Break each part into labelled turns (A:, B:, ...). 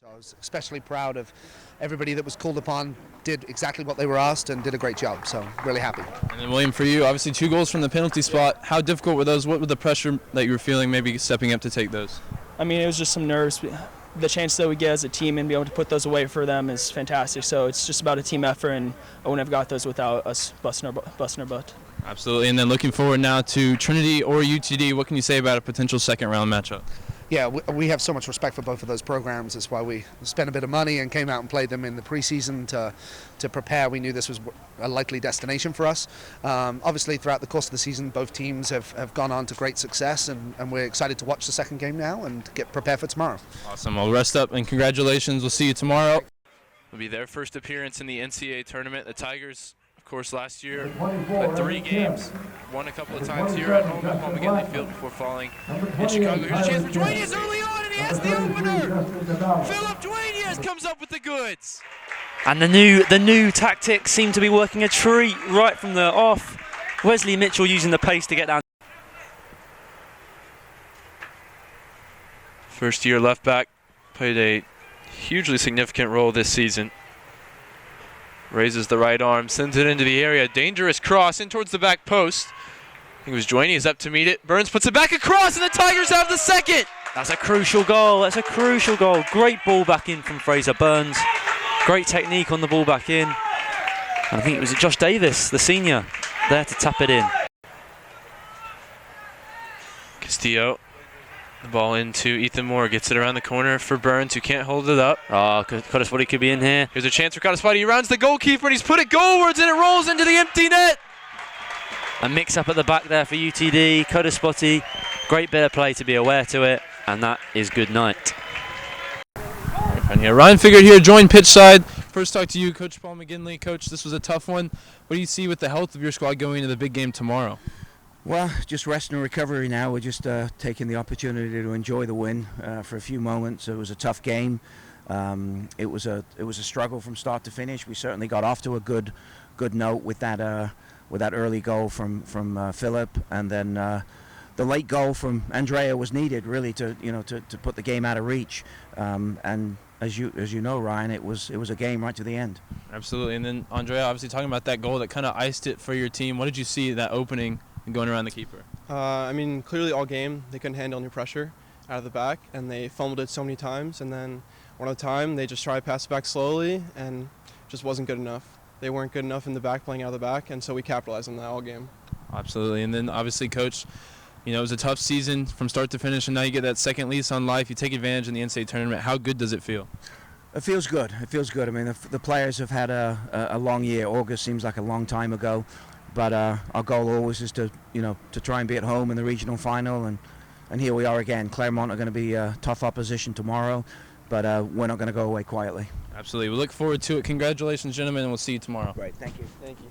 A: I was especially proud of everybody that was called upon, did exactly what they were asked and did a great job, so really happy.
B: And then William, for you, obviously 2 goals from the penalty spot. How difficult were those? What were the pressure that you were feeling maybe stepping up to take those?
C: I mean, it was just some nerves. The chance that we get as a team and be able to put those away for them is fantastic. So it's just about a team effort, and I wouldn't have got those without us busting our butt. Absolutely.
B: And then looking forward now to Trinity or UTD, what can you say about a potential second-round matchup?
A: Yeah, we have so much respect for both of those programs. That's why we spent a bit of money and came out and played them in the preseason to prepare. We knew this was a likely destination for us. Obviously, throughout the course of the season, both teams have gone on to great success, and we're excited to watch the second game now and get prepared for tomorrow.
B: Awesome. Well, rest up and congratulations. We'll see you tomorrow. It'll be their first appearance in the NCAA tournament. The Tigers, of course, last year played 3 games, won a couple of times here at home at Claremont-Mudd-Scripps Field before falling in Chicago. Here's a chance for Duenas early on, and he has the opener. Philip Duenas comes up with the goods.
D: And the new tactics seem to be working a treat right from the off. Wesley Mitchell using the pace to get down.
E: First year left back, played a hugely significant role this season. Raises the right arm, sends it into the area. Dangerous cross in towards the back post. I think it was Joyny is up to meet it. Burns puts it back across, and the Tigers have the second.
D: That's a crucial goal. That's a crucial goal. Great ball back in from Fraser Burns. Great technique on the ball back in. And I think it was Josh Davis, the senior, there to tap it in.
E: Castillo, the ball into Ethan Moore, gets it around the corner for Burns, who can't hold it up.
D: Oh, Kodespoti could be in here.
E: Here's a chance for Kodespoti. He rounds the goalkeeper, and he's put it goalwards, and it rolls into the empty net.
D: A mix-up at the back there for UTD. Kodespoti, great bit of play to be aware to it, and that is good night.
B: And here, Ryan Figured here, joined pitch side. First talk to you, Coach Paul McGinley. Coach, this was a tough one. What do you see with the health of your squad going into the big game tomorrow?
F: Well, just rest and recovery now. We're just taking the opportunity to enjoy the win for a few moments. It was a tough game. It was a struggle from start to finish. We certainly got off to a good note with that early goal from Philip, and then the late goal from Andrea was needed really to put the game out of reach. And as you know, Ryan, it was a game right to the end.
B: Absolutely. And then Andrea, obviously talking about that goal that kind of iced it for your team. What did you see that opening and going around the keeper?
G: I mean, clearly all game they couldn't handle any pressure out of the back, and they fumbled it so many times. And then one at a time, they just tried to pass it back slowly, and just wasn't good enough. They weren't good enough in the back, playing out of the back, and so we capitalized on that all game.
B: Absolutely. And then obviously, Coach, it was a tough season from start to finish, and now you get that second lease on life. You take advantage in the NCAA tournament. How good does it feel?
F: It feels good. It feels good. I mean, the players have had a long year. August seems like a long time ago, but our goal always is to try and be at home in the regional final, and here we are again. Claremont are going to be a tough opposition tomorrow, but we're not going to go away quietly.
B: Absolutely. We look forward to it. Congratulations, gentlemen, and we'll see you tomorrow.
F: Great. Thank you.
G: Thank you.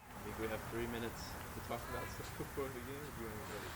E: I think we have 3 minutes to talk about stuff before the game. If you want to ready.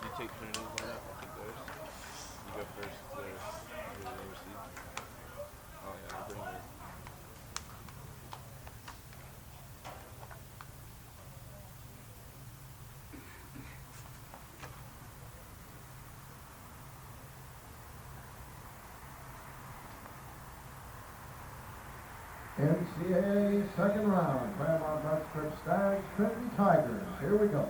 E: You take Trinity's one up, I'll take theirs. You go first, the receive. Oh yeah, I'll bring yours.
H: NCAA second round, Claremont-Mudd-Scripps Stags, Trinity Tigers. Here we go.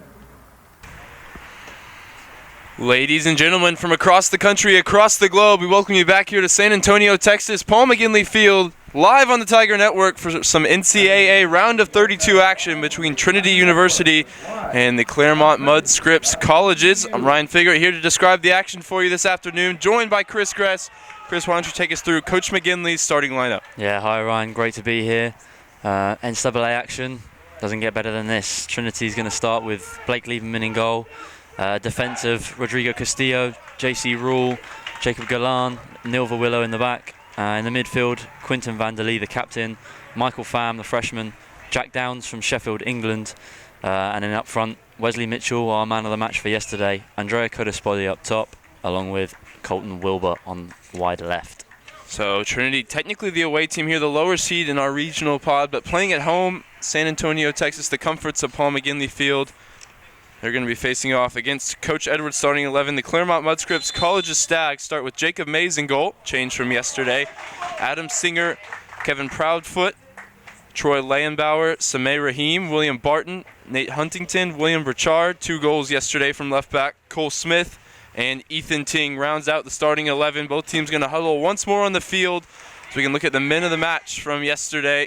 E: Ladies and gentlemen from across the country, across the globe, we welcome you back here to San Antonio, Texas, Paul McGinley Field live on the Tiger Network for some NCAA round of 32 action between Trinity University and the Claremont-Mudd-Scripps colleges. I'm Ryan Figueroa here to describe the action for you this afternoon, joined by Chris Gress. Chris, why don't you take us through Coach McGinley's starting lineup?
D: Yeah, hi Ryan, great to be here. NCAA action doesn't get better than this. Trinity's going to start with Blake Lieberman in goal, defensive Rodrigo Castillo, JC Rule, Jacob Galan, Neil Verwillow in the back. In the midfield, Quinton van der Lee, the captain, Michael Pham, the freshman, Jack Downs from Sheffield, England, and then up front, Wesley Mitchell, our man of the match for yesterday, Andrea Codaspodi up top, along with Colton Wilbur on wide left.
E: So Trinity, technically the away team here, the lower seed in our regional pod, but playing at home, San Antonio, Texas, the comforts of Paul McGinley Field. They're going to be facing off against Coach Edwards' starting 11. The Claremont-Mudd-Scripps College's Stags start with Jacob Mays in goal, changed from yesterday. Adam Singer, Kevin Proudfoot, Troy Leyenbauer, Sameh Rahim, William Barton, Nate Huntington, William Burchard, 2 goals yesterday from left back. Cole Smith and Ethan Ting rounds out the starting 11. Both teams going to huddle once more on the field so we can look at the men of the match from yesterday.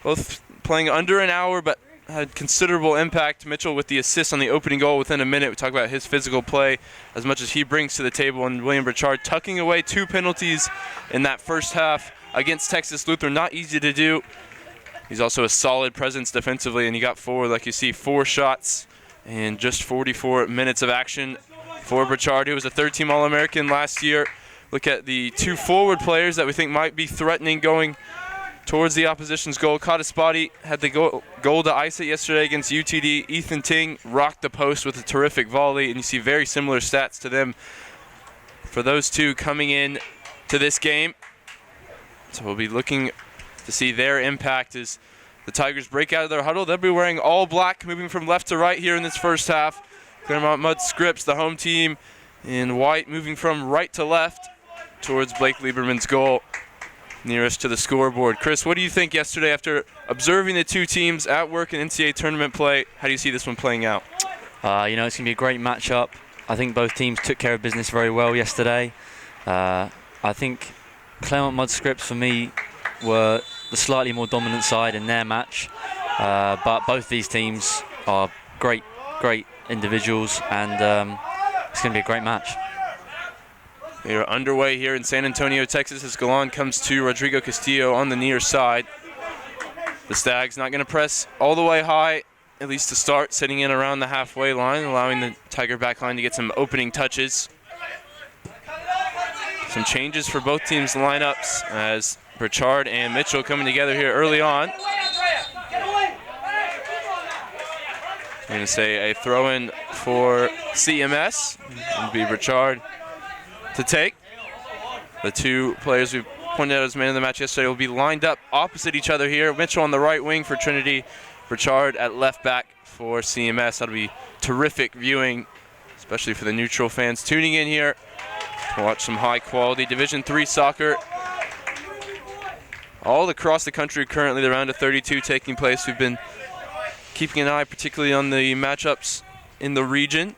E: Both playing under an hour, but had considerable impact. Mitchell with the assist on the opening goal within a minute. We talk about his physical play as much as he brings to the table, and William Burchard tucking away 2 penalties in that first half against Texas Lutheran. Not easy to do. He's also a solid presence defensively, and he got forward, like you see, 4 shots in just 44 minutes of action for Burchard, who was a third-team All-American last year. Look at the 2 forward players that we think might be threatening going towards the opposition's goal. Codaspoti had the goal to ice it yesterday against UTD. Ethan Ting rocked the post with a terrific volley, and you see very similar stats to them for those 2 coming in to this game. So we'll be looking to see their impact as the Tigers break out of their huddle. They'll be wearing all black, moving from left to right here in this first half. Claremont-Mudd-Scripps, the home team, in white, moving from right to left towards Blake Lieberman's goal, nearest to the scoreboard. Chris, what do you think yesterday after observing the 2 teams at work in NCAA tournament play? How do you see this one playing out?
D: It's going to be a great matchup. I think both teams took care of business very well yesterday. I think Claremont-Mudd-Scripps, for me, were the slightly more dominant side in their match. But both these teams are great individuals, and it's going to be a great match.
E: We are underway here in San Antonio, Texas, as Galan comes to Rodrigo Castillo on the near side. The Stags not going to press all the way high, at least to start, sitting in around the halfway line, allowing the Tiger back line to get some opening touches. Some changes for both teams' lineups as Burchard and Mitchell coming together here early on. I'm going to say a throw-in for CMS. It will be Burchard to take. The 2 players we pointed out as man of the match yesterday will be lined up opposite each other here. Mitchell on the right wing for Trinity, Burchard at left back for CMS. That'll be terrific viewing, especially for the neutral fans tuning in here to watch some high-quality Division III soccer. All across the country currently, the round of 32 taking place. We've been keeping an eye particularly on the matchups in the region.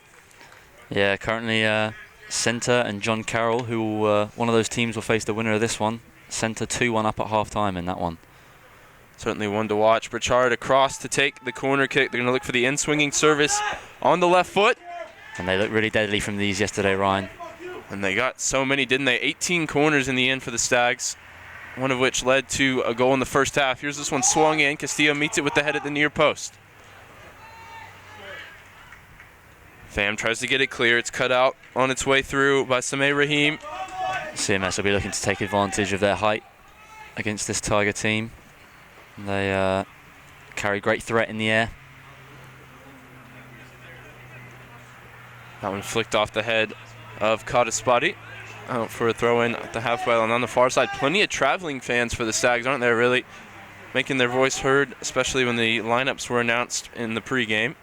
D: Yeah, currently Centre and John Carroll, who one of those teams will face the winner of this one. Centre 2-1 up at half-time in that one.
E: Certainly one to watch. Burchard across to take the corner kick. They're going to look for the in-swinging service on the left foot.
D: And they looked really deadly from these yesterday, Ryan.
E: And they got so many, didn't they? 18 corners in the end for the Stags, one of which led to a goal in the first half. Here's this one swung in. Castillo meets it with the head at the near post. Pham tries to get it clear. It's cut out on its way through by Sameh Rahim.
D: CMS will be looking to take advantage of their height against this Tiger team. They carry great threat in the air.
E: That one flicked off the head of Codaspoti. Out for a throw-in at the halfway line on the far side. Plenty of traveling fans for the Stags, aren't there, really? Making their voice heard, especially when the lineups were announced in the pregame.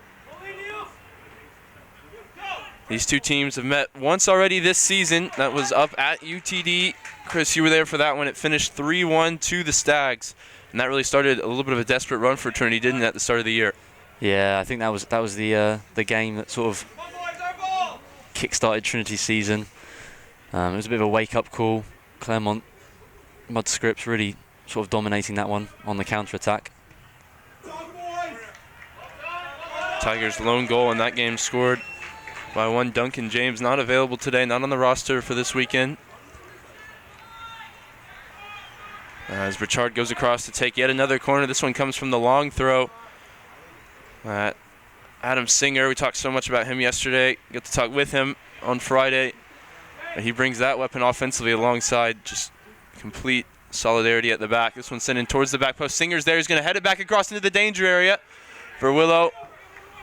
E: These 2 teams have met once already this season. That was up at UTD. Chris, you were there for that one. It finished 3-1 to the Stags. And that really started a little bit of a desperate run for Trinity, didn't it, at the start of the year?
D: Yeah, I think that was the game that sort of kick-started Trinity's season. It was a bit of a wake-up call. Claremont-Mudd-Scripps really sort of dominating that one on the counter-attack.
E: Tigers' lone goal in that game scored by one Duncan James, not available today, not on the roster for this weekend. As Richard goes across to take yet another corner. This one comes from the long throw. Adam Singer, we talked so much about him yesterday. Got to talk with him on Friday. He brings that weapon offensively alongside just complete solidarity at the back. This one's sent in towards the back post. Singer's there. He's going to head it back across into the danger area. Verwillow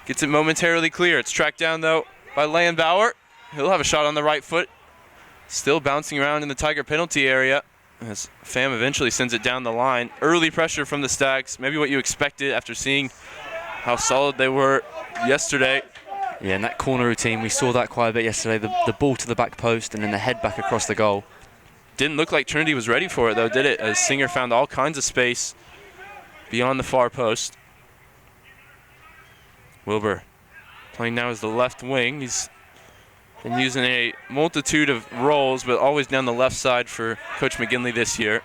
E: gets it momentarily clear. It's tracked down, though, by Landbauer. He'll have a shot on the right foot. Still bouncing around in the Tiger penalty area as Pham eventually sends it down the line. Early pressure from the Stags. Maybe what you expected after seeing how solid they were yesterday.
D: Yeah, and that corner routine, we saw that quite a bit yesterday. The ball to the back post and then the head back across the goal.
E: Didn't look like Trinity was ready for it, though, did it? As Singer found all kinds of space beyond the far post. Wilbur playing now as the left wing. He's been using a multitude of roles, but always down the left side for Coach McGinley this year.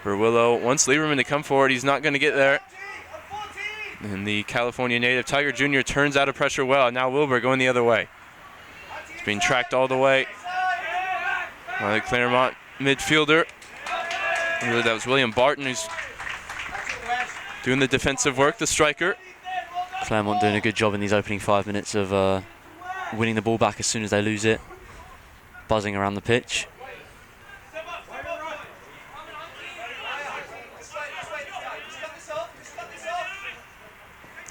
E: Verwillow wants Lieberman to come forward. He's not going to get there. And the California native, Tiger Jr., turns out of pressure well. Now Wilbur going the other way. It's being tracked all the way by the Claremont midfielder. Really, that was William Barton who's doing the defensive work, the striker.
D: Claremont doing a good job in these opening 5 minutes of winning the ball back as soon as they lose it. Buzzing around the pitch.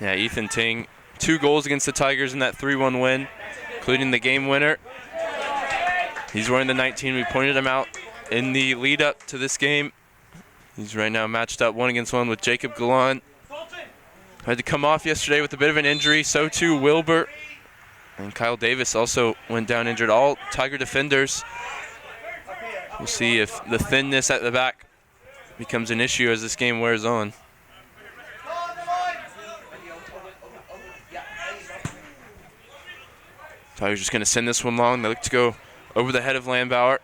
E: Yeah, Ethan Ting, 2 goals against the Tigers in that 3-1 win, including the game winner. He's wearing the 19. We pointed him out in the lead up to this game. He's right now matched up 1-against-1 with Jacob Galan. Had to come off yesterday with a bit of an injury. So too Wilbur. And Kyle Davis also went down injured. All Tiger defenders. We'll see if the thinness at the back becomes an issue as this game wears on. Tigers just going to send this one long. They look to go over the head of Landbauer.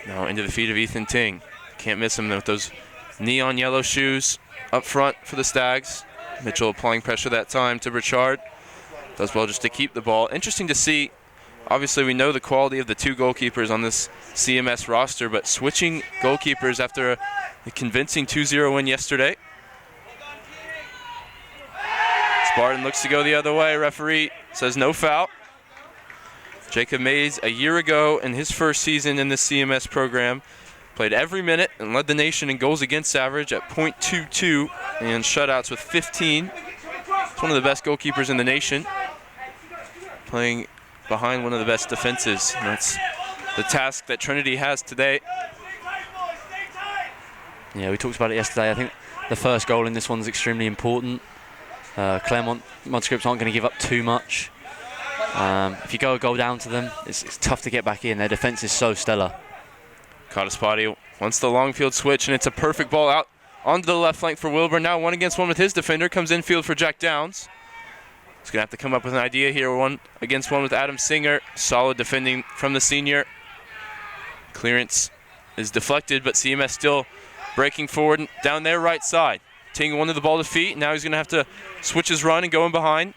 E: Now into the feet of Ethan Ting. Can't miss him with those neon yellow shoes up front for the Stags. Mitchell applying pressure that time to Richard. Does well just to keep the ball. Interesting to see. Obviously, we know the quality of the 2 goalkeepers on this CMS roster, but switching goalkeepers after a convincing 2-0 win yesterday. Spartan looks to go the other way. Referee says no foul. Jacob Mays, a year ago in his first season in the CMS program, played every minute and led the nation in goals against average at .22 and shutouts with 15. He's one of the best goalkeepers in the nation, playing behind one of the best defenses. And that's the task that Trinity has today.
D: Yeah, we talked about it yesterday. I think the first goal in this one's extremely important. Claremont-Mudd-Scripps aren't going to give up too much. If you go a goal down to them, it's tough to get back in. Their defense is so stellar.
E: Cottaspati wants the long field switch, and it's a perfect ball out onto the left flank for Wilbur. Now 1-against-1 with his defender. Comes infield for Jack Downs. He's going to have to come up with an idea here. 1-against-1 with Adam Singer. Solid defending from the senior. Clearance is deflected, but CMS still breaking forward down their right side. Ting wanted the ball to feet. Now he's going to have to switch his run and go in behind.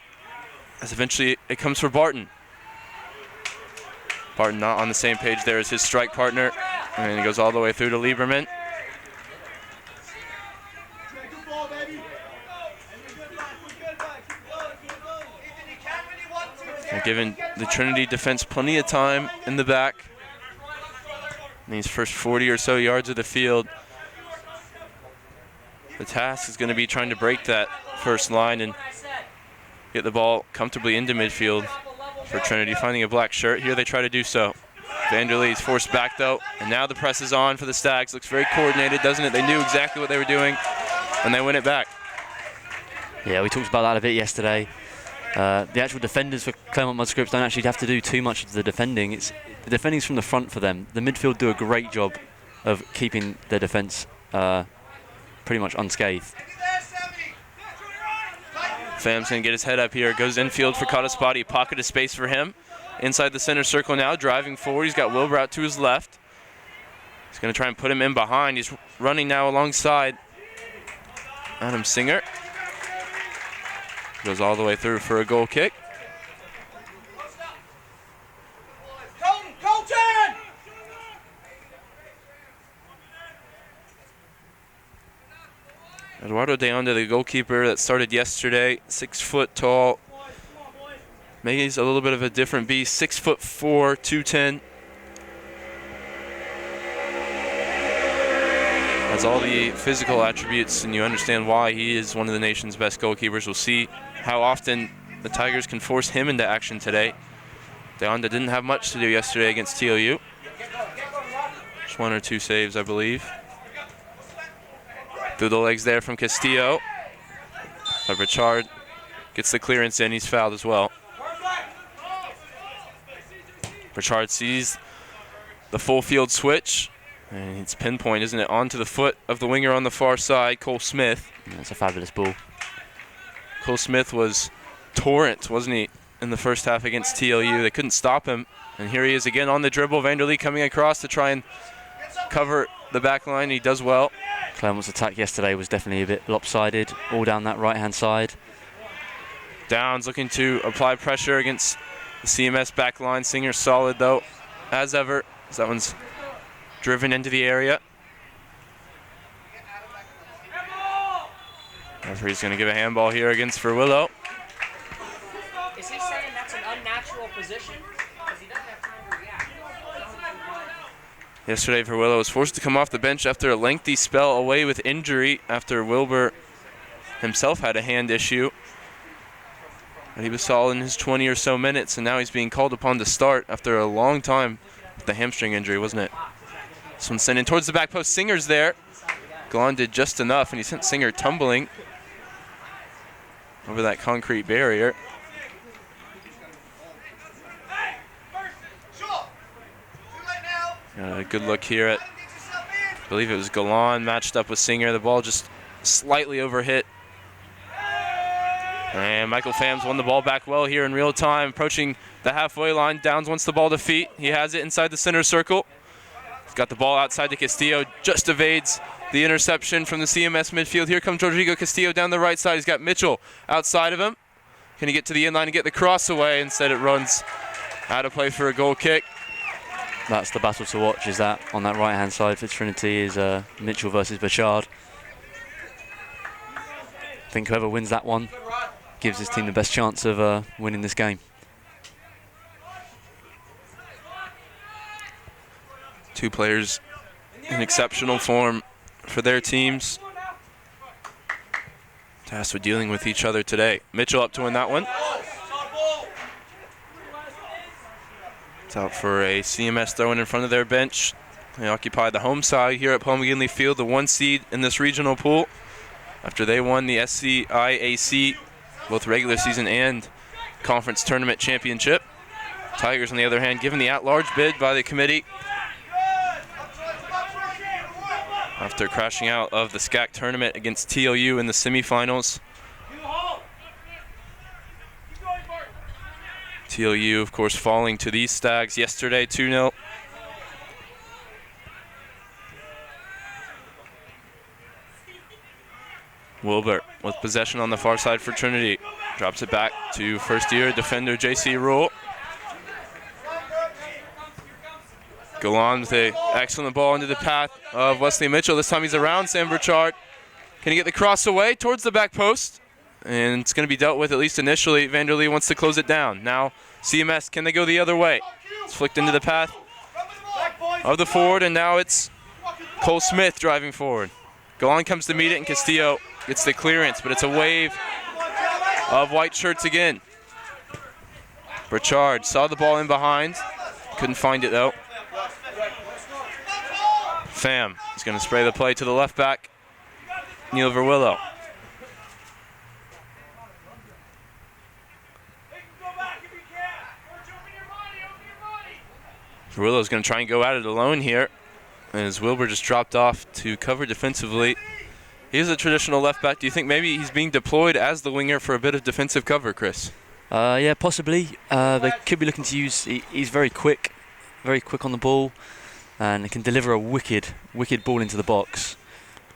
E: As eventually it comes for Barton. Barton not on the same page there as his strike partner. And he goes all the way through to Lieberman. They're giving the Trinity defense plenty of time in the back. In these first 40 or so yards of the field. The task is going to be trying to break that first line and get the ball comfortably into midfield for Trinity. Finding a black shirt here, they try to do so. Vanderlee's forced back though, and now the press is on for the Stags. Looks very coordinated, doesn't it? They knew exactly what they were doing, and they win it back.
D: Yeah, we talked about that a bit yesterday. The actual defenders for Claremont-Mudd-Scripps don't actually have to do too much of the defending. The defending's from the front for them. The midfield do a great job of keeping their defence pretty much unscathed.
E: Pham's going to get his head up here. Goes infield for Cottaspati. Pocket of space for him.
B: inside the center circle now, driving forward. He's got Wilbur out to his left. He's going to try and put him in behind. He's running now alongside Adam Singer. Goes all the way through for a goal kick. Eduardo De Onda, the goalkeeper that started yesterday, 6 foot tall. Maybe he's a little bit of a different beast, 6'4", 210. Has all the physical attributes, and you understand why he is one of the nation's best goalkeepers. We'll see how often the Tigers can force him into action today. De Onda didn't have much to do yesterday against TOU. Just 1 or 2 saves, I believe. Through the legs there from Castillo. But Richard gets the clearance in. He's fouled as well. Richard sees the full field switch. And it's pinpoint, isn't it? Onto the foot of the winger on the far side, Cole Smith.
D: That's a fabulous ball.
B: Cole Smith was torrent, wasn't he, in the first half against TLU. They couldn't stop him. And here he is again on the dribble. Vanderlee coming across to try and cover the back line. He does well.
D: Claremont's attack yesterday was definitely a bit lopsided, all down that right-hand side.
B: Downs looking to apply pressure against the CMS back line. Singer solid, though, as ever. As that one's driven into the area. Referee's going to give a handball here against Verwillow.
I: Is he saying that's an unnatural position? Because he doesn't have time to react.
B: Yesterday, Verwillow was forced to come off the bench after a lengthy spell away with injury after Wilbur himself had a hand issue. But he was solid in his 20 or so minutes, and now he's being called upon to start after a long time with the hamstring injury, wasn't it? This one's sent in towards the back post. Singer's there. Galan did just enough, and he sent Singer tumbling over that concrete barrier. A good look here at, I believe it was Galan matched up with Singer. The ball just slightly overhit. And Michael Phams won the ball back well here in real time, approaching the halfway line. Downs wants the ball to feet. He has it inside the center circle. He's got the ball outside to Castillo, just evades the interception from the CMS midfield. Here comes Rodrigo Castillo down the right side. He's got Mitchell outside of him. Can he get to the inline and get the cross away? Instead it runs out of play for a goal kick.
D: That's the battle to watch, is that on that right-hand side for Trinity is Mitchell versus Bachard. I think whoever wins that one gives his team the best chance of winning this game.
B: Two players in exceptional form for their teams. Tasked with dealing with each other today. Mitchell up to win that one. It's out for a CMS throw-in in front of their bench. They occupy the home side here at Paul McGinley Field, the 1 seed in this regional pool, after they won the SCIAC, both regular season and conference tournament championship. Tigers, on the other hand, given the at-large bid by the committee after crashing out of the SCAC tournament against TLU in the semifinals. TLU, of course, falling to these Stags yesterday, 2-0. Wilbur with possession on the far side for Trinity. Drops it back to first-year defender J.C. Rule. Galan with an excellent ball into the path of Wesley Mitchell. This time he's around Sam Burchard. Can he get the cross away towards the back post? And it's going to be dealt with, at least initially. Vanderlee wants to close it down. Now CMS, can they go the other way? It's flicked into the path of the forward, and now it's Cole Smith driving forward. Galan comes to meet it, and Castillo gets the clearance, but it's a wave of white shirts again. Burchard saw the ball in behind. Couldn't find it, though. Pham is going to spray the play to the left back, Neil Verwillow. Verwillow's going to try and go at it alone here, as Wilbur just dropped off to cover defensively. He's a traditional left back. Do you think maybe he's being deployed as the winger for a bit of defensive cover, Chris?
D: Yeah, possibly. They could be looking to use. He's very quick on the ball, and he can deliver a wicked ball into the box.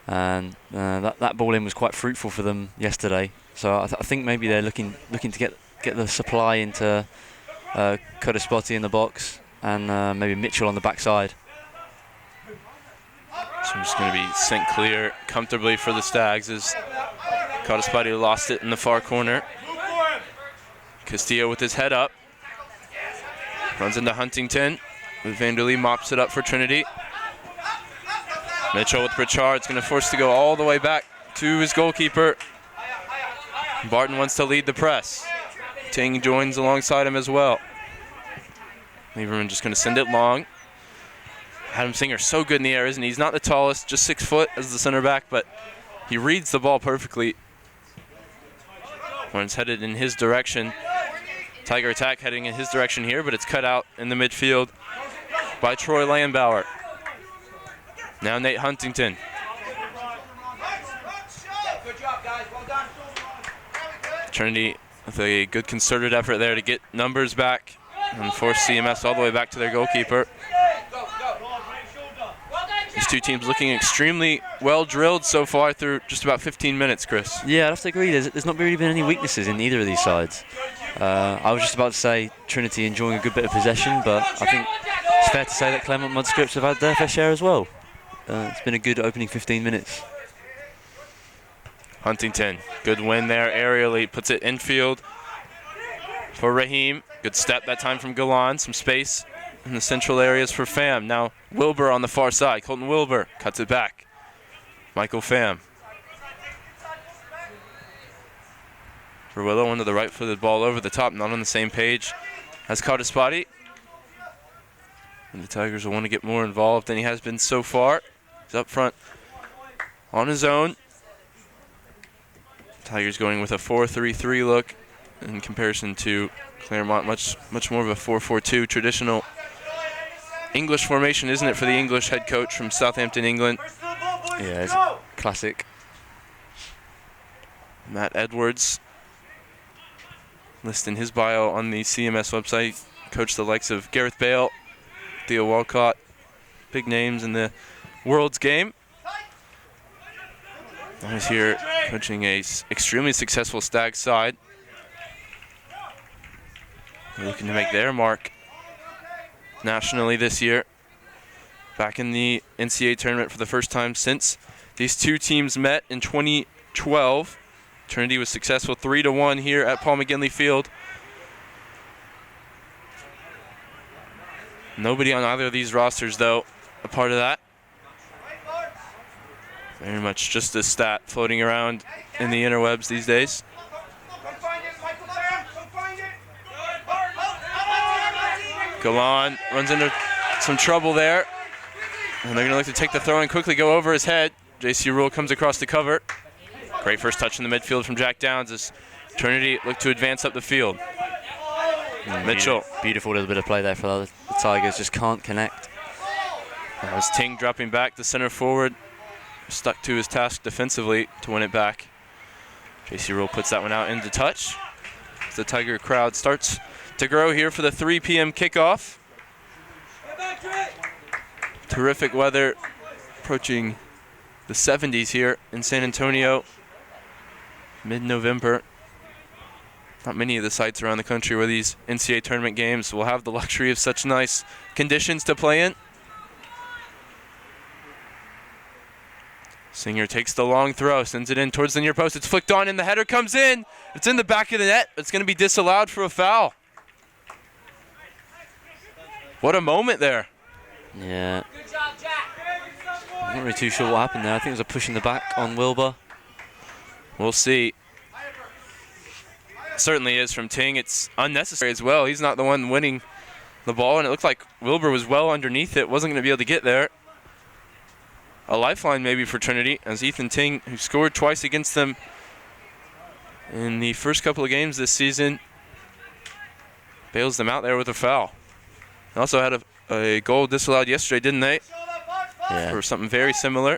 D: And that ball in was quite fruitful for them yesterday. So I think maybe they're looking to get the supply into Kodespoti in the box, and maybe Mitchell on the backside.
B: So I'm just going to be sent clear comfortably for the Stags as Kodespoti lost it in the far corner. Castillo with his head up. Runs into Huntington. Vanderlee mops it up for Trinity. Mitchell with Pritchard's going to force to go all the way back to his goalkeeper. Barton wants to lead the press. Ting joins alongside him as well. Lieberman just going to send it long. Adam Singer so good in the air, isn't he? He's not the tallest, just 6 foot as the center back, but he reads the ball perfectly when it's headed in his direction. Tiger attack heading in his direction here, but it's cut out in the midfield by Troy Landbauer. Now Nate Huntington. Trinity with a good concerted effort there to get numbers back and force CMS all the way back to their goalkeeper. These two teams looking extremely well drilled so far through just about 15 minutes, Chris.
D: Yeah, I'd have to agree. There's not really been any weaknesses in either of these sides. I was just about to say Trinity enjoying a good bit of possession, but I think it's fair to say that Claremont-Mudd-Scripps have had their fair share as well. It's been a good opening 15 minutes.
B: Huntington, good win there aerially, puts it infield for Raheem. Good step that time from Galan, some space in the central areas for Pham. Now Wilbur on the far side. Colton Wilbur cuts it back. Michael Pham. For Willow, under the right-footed ball over the top, not on the same page as Kodespoti. And the Tigers will want to get more involved than he has been so far. He's up front on his own. Tigers going with a 4-3-3 look in comparison to Claremont, much more of a 4-4-2 traditional English formation, isn't it, for the English head coach from Southampton, England?
D: Yeah, it's classic.
B: Matt Edwards, listed in his bio on the CMS website, coached the likes of Gareth Bale, Theo Walcott, big names in the world's game. Now he's here coaching a extremely successful Stag side. They're looking to make their mark nationally this year. Back in the NCAA tournament for the first time since these two teams met in 2012. Trinity was successful 3-1 here at Paul McGinley Field. Nobody on either of these rosters, though, a part of that. Very much just a stat floating around in the interwebs these days. Galan runs into some trouble there. And they're going to look to take the throw and quickly go over his head. JC Rule comes across the cover. Great first touch in the midfield from Jack Downs as Trinity look to advance up the field. Mitchell.
D: Beautiful little bit of play there for the Tigers, just can't connect.
B: That was Ting dropping back, the center forward. Stuck to his task defensively to win it back. JC Rule puts that one out into touch. As the Tiger crowd starts to grow here for the 3 p.m. kickoff. Terrific weather, approaching the 70s here in San Antonio, mid-November. Not many of the sites around the country where these NCAA tournament games will have the luxury of such nice conditions to play in. Singer takes the long throw, sends it in towards the near post. It's flicked on and the header comes in. It's in the back of the net. It's going to be disallowed for a foul. What a moment there.
D: Yeah. I'm not really too sure what happened there. I think it was a push in the back on Wilbur.
B: We'll see. Certainly is from Ting. It's unnecessary as well. He's not the one winning the ball, and it looked like Wilbur was well underneath it. Wasn't going to be able to get there. A lifeline maybe for Trinity, as Ethan Ting, who scored twice against them in the first couple of games this season, bails them out there with a foul. They also had a goal disallowed yesterday, didn't they?
D: Yeah.
B: For something very similar.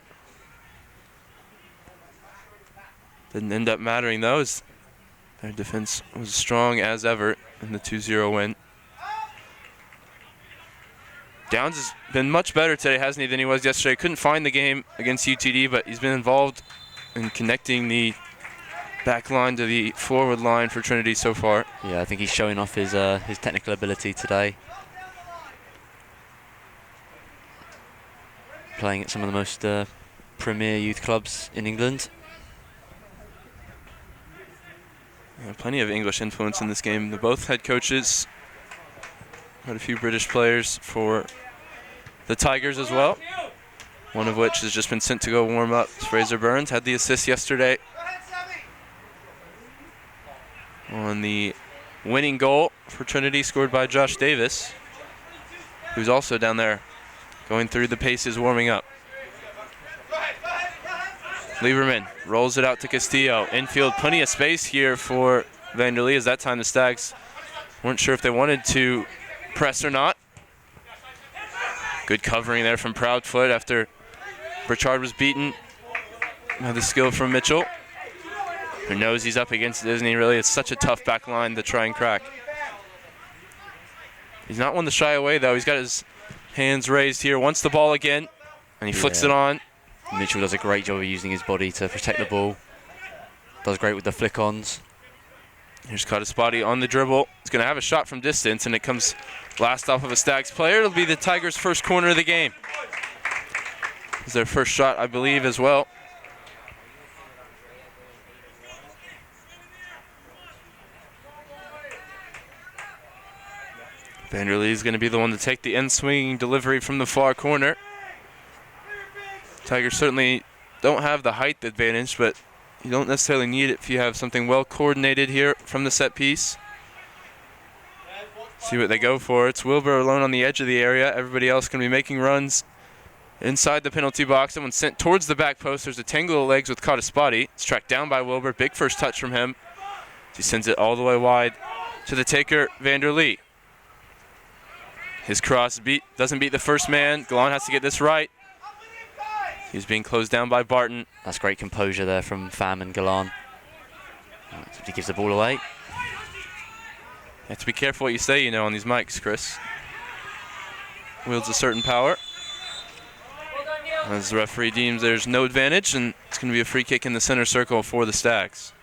B: Didn't end up mattering though, as
E: Their defense was strong as ever in the 2-0 win. Downs has been much better today, hasn't he, than he was yesterday. Couldn't find the game against UTD, but he's been involved in connecting the back line to the forward line for Trinity so far.
D: Yeah, I think he's showing off his technical ability today. Playing at some of the most premier youth clubs in England.
E: Yeah, plenty of English influence in this game. They're both head coaches. Had a few British players for the Tigers as well. One of which has just been sent to go warm up. Fraser Burns had the assist yesterday on the winning goal for Trinity, scored by Josh Davis, who's also down there going through the paces, warming up. Lieberman rolls it out to Castillo. Infield, plenty of space here for Vanderlee, as that time the Stags weren't sure if they wanted to press or not. Good covering there from Proudfoot after Burchard was beaten. Had the skill from Mitchell, who knows he's up against it, isn't he? Really, it's such a tough back line to try and crack. He's not one to shy away, though. He's got his hands raised here, wants the ball again, and he flicks it on.
D: Mitchell does a great job of using his body to protect the ball. Does great with the flick-ons.
E: Here's Kataspati on the dribble. He's going to have a shot from distance, and it comes last off of a Stags player. It'll be the Tigers' first corner of the game. It's their first shot, I believe, as well. Vanderlee is going to be the one to take the end-swinging delivery from the far corner. Tigers certainly don't have the height advantage, but you don't necessarily need it if you have something well coordinated here from the set piece. See what they go for. It's Wilbur alone on the edge of the area. Everybody else going to be making runs inside the penalty box. That one's sent towards the back post. There's a tangle of legs with Kataspati. It's tracked down by Wilbur. Big first touch from him. He sends it all the way wide to the taker, Vanderlee. His cross doesn't beat the first man. Galan has to get this right. He's being closed down by Barton.
D: That's great composure there from Pham and Galan. He gives the ball away.
E: You have to be careful what you say, you know, on these mics, Chris. Wields a certain power. As the referee deems there's no advantage, and it's going to be a free kick in the center circle for the Stags.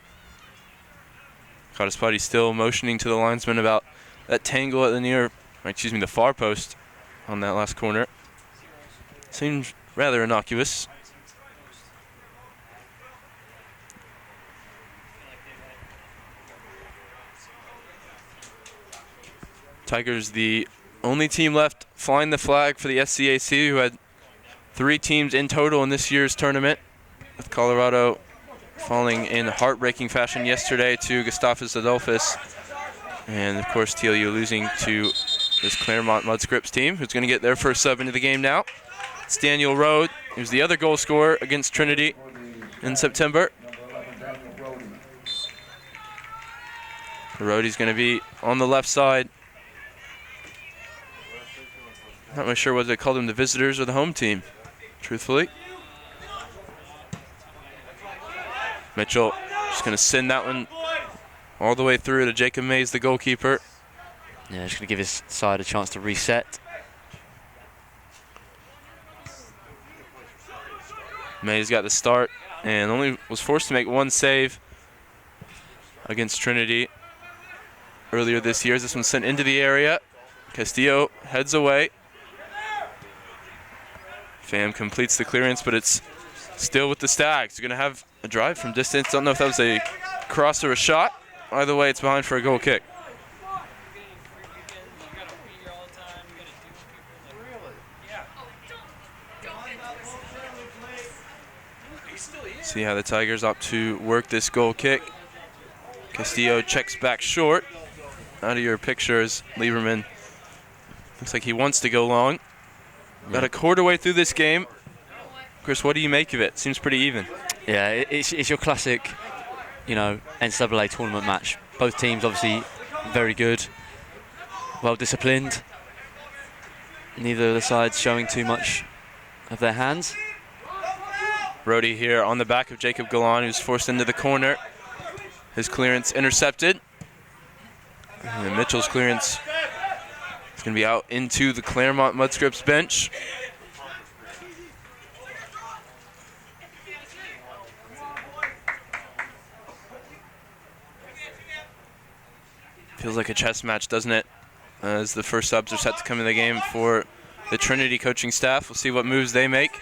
E: Kataspati still motioning to the linesman about that tangle at the far post on that last corner. Seems rather innocuous. Tigers, the only team left flying the flag for the SCAC, who had 3 teams in total in this year's tournament, with Colorado falling in heartbreaking fashion yesterday to Gustavus Adolphus, and of course TLU losing to this Claremont-Mudd-Scripps team, who's going to get their first sub into the game now. It's Daniel Rode, who's the other goal scorer against Trinity in September. Rode's going to be on the left side. Not really sure whether they called them the visitors or the home team, truthfully. Mitchell just going to send that one all the way through to Jacob Mays, the goalkeeper.
D: Yeah, just going to give his side a chance to reset.
E: Mays got the start and only was forced to make one save against Trinity earlier this year. This one's sent into the area. Castillo heads away. Pham completes the clearance, but it's still with the Stags. They're going to have a drive from distance. Don't know if that was a cross or a shot. Either way, it's behind for a goal kick. See how the Tigers opt to work this goal kick. Castillo checks back short. Out of your pictures, Lieberman looks like he wants to go long. About a quarter way through this game. Chris, what do you make of it? Seems pretty even.
D: Yeah, it's your classic, NCAA tournament match. Both teams obviously very good, well disciplined. Neither of the sides showing too much of their hands.
E: Brody here on the back of Jacob Galan, who's forced into the corner. His clearance intercepted. And then Mitchell's clearance is going to be out into the Claremont-Mudd-Scripps bench. Feels like a chess match, doesn't it? As the first subs are set to come in the game for the Trinity coaching staff. We'll see what moves they make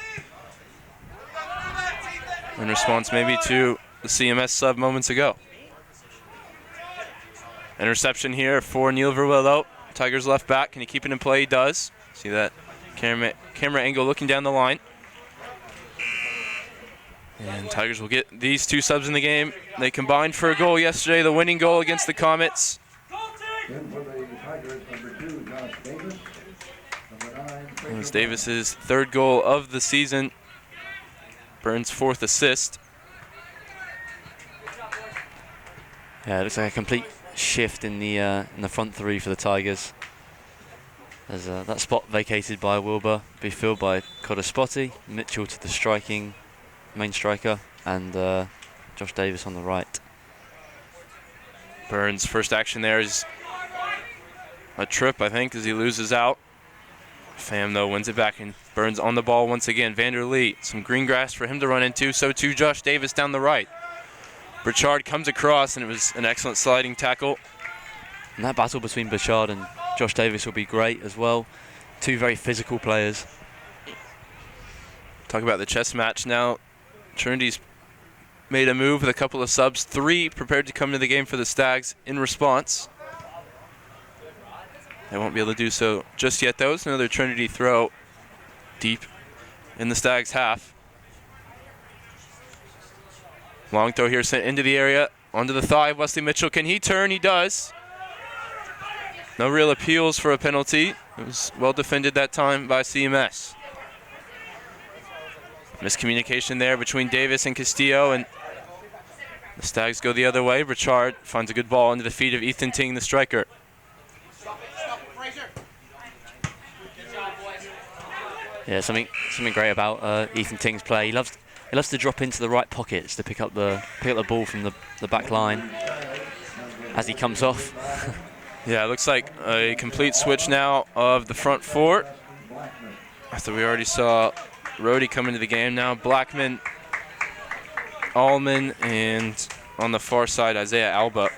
E: in response maybe to the CMS sub moments ago. Interception here for Neil Verwillo. Tigers left back. Can he keep it in play? He does. See that camera angle looking down the line. And Tigers will get these two subs in the game. They combined for a goal yesterday, the winning goal against the Comets. It was Davis's third goal of the season. Burns' fourth assist.
D: Yeah, it looks like a complete shift in the front three for the Tigers. There's that spot vacated by Wilbur, be filled by Codespotti, Mitchell to the striking main striker, and Josh Davis on the right.
E: Burns' first action there is a trip, I think, as he loses out. Pham, though, wins it back, and Burns on the ball once again. Vanderlee, some green grass for him to run into, so too Josh Davis down the right. Burchard comes across, and it was an excellent sliding tackle.
D: And that battle between Burchard and Josh Davis will be great as well. Two very physical players.
E: Talk about the chess match now. Trinity's made a move with a couple of subs. 3 prepared to come into the game for the Stags in response. They won't be able to do so just yet, though. It's another Trinity throw deep in the Stags' half. Long throw here sent into the area, onto the thigh of Wesley Mitchell. Can he turn? He does. No real appeals for a penalty. It was well defended that time by CMS. Miscommunication there between Davis and Castillo, and the Stags go the other way. Richard finds a good ball into the feet of Ethan Ting, the striker.
D: Yeah, something great about Ethan Ting's play. He loves to drop into the right pockets to pick up the ball from the back line as he comes off.
E: Yeah, it looks like a complete switch now of the front four. After we already saw Rhodey come into the game, now Blackman, Allman, and on the far side Isaiah Alba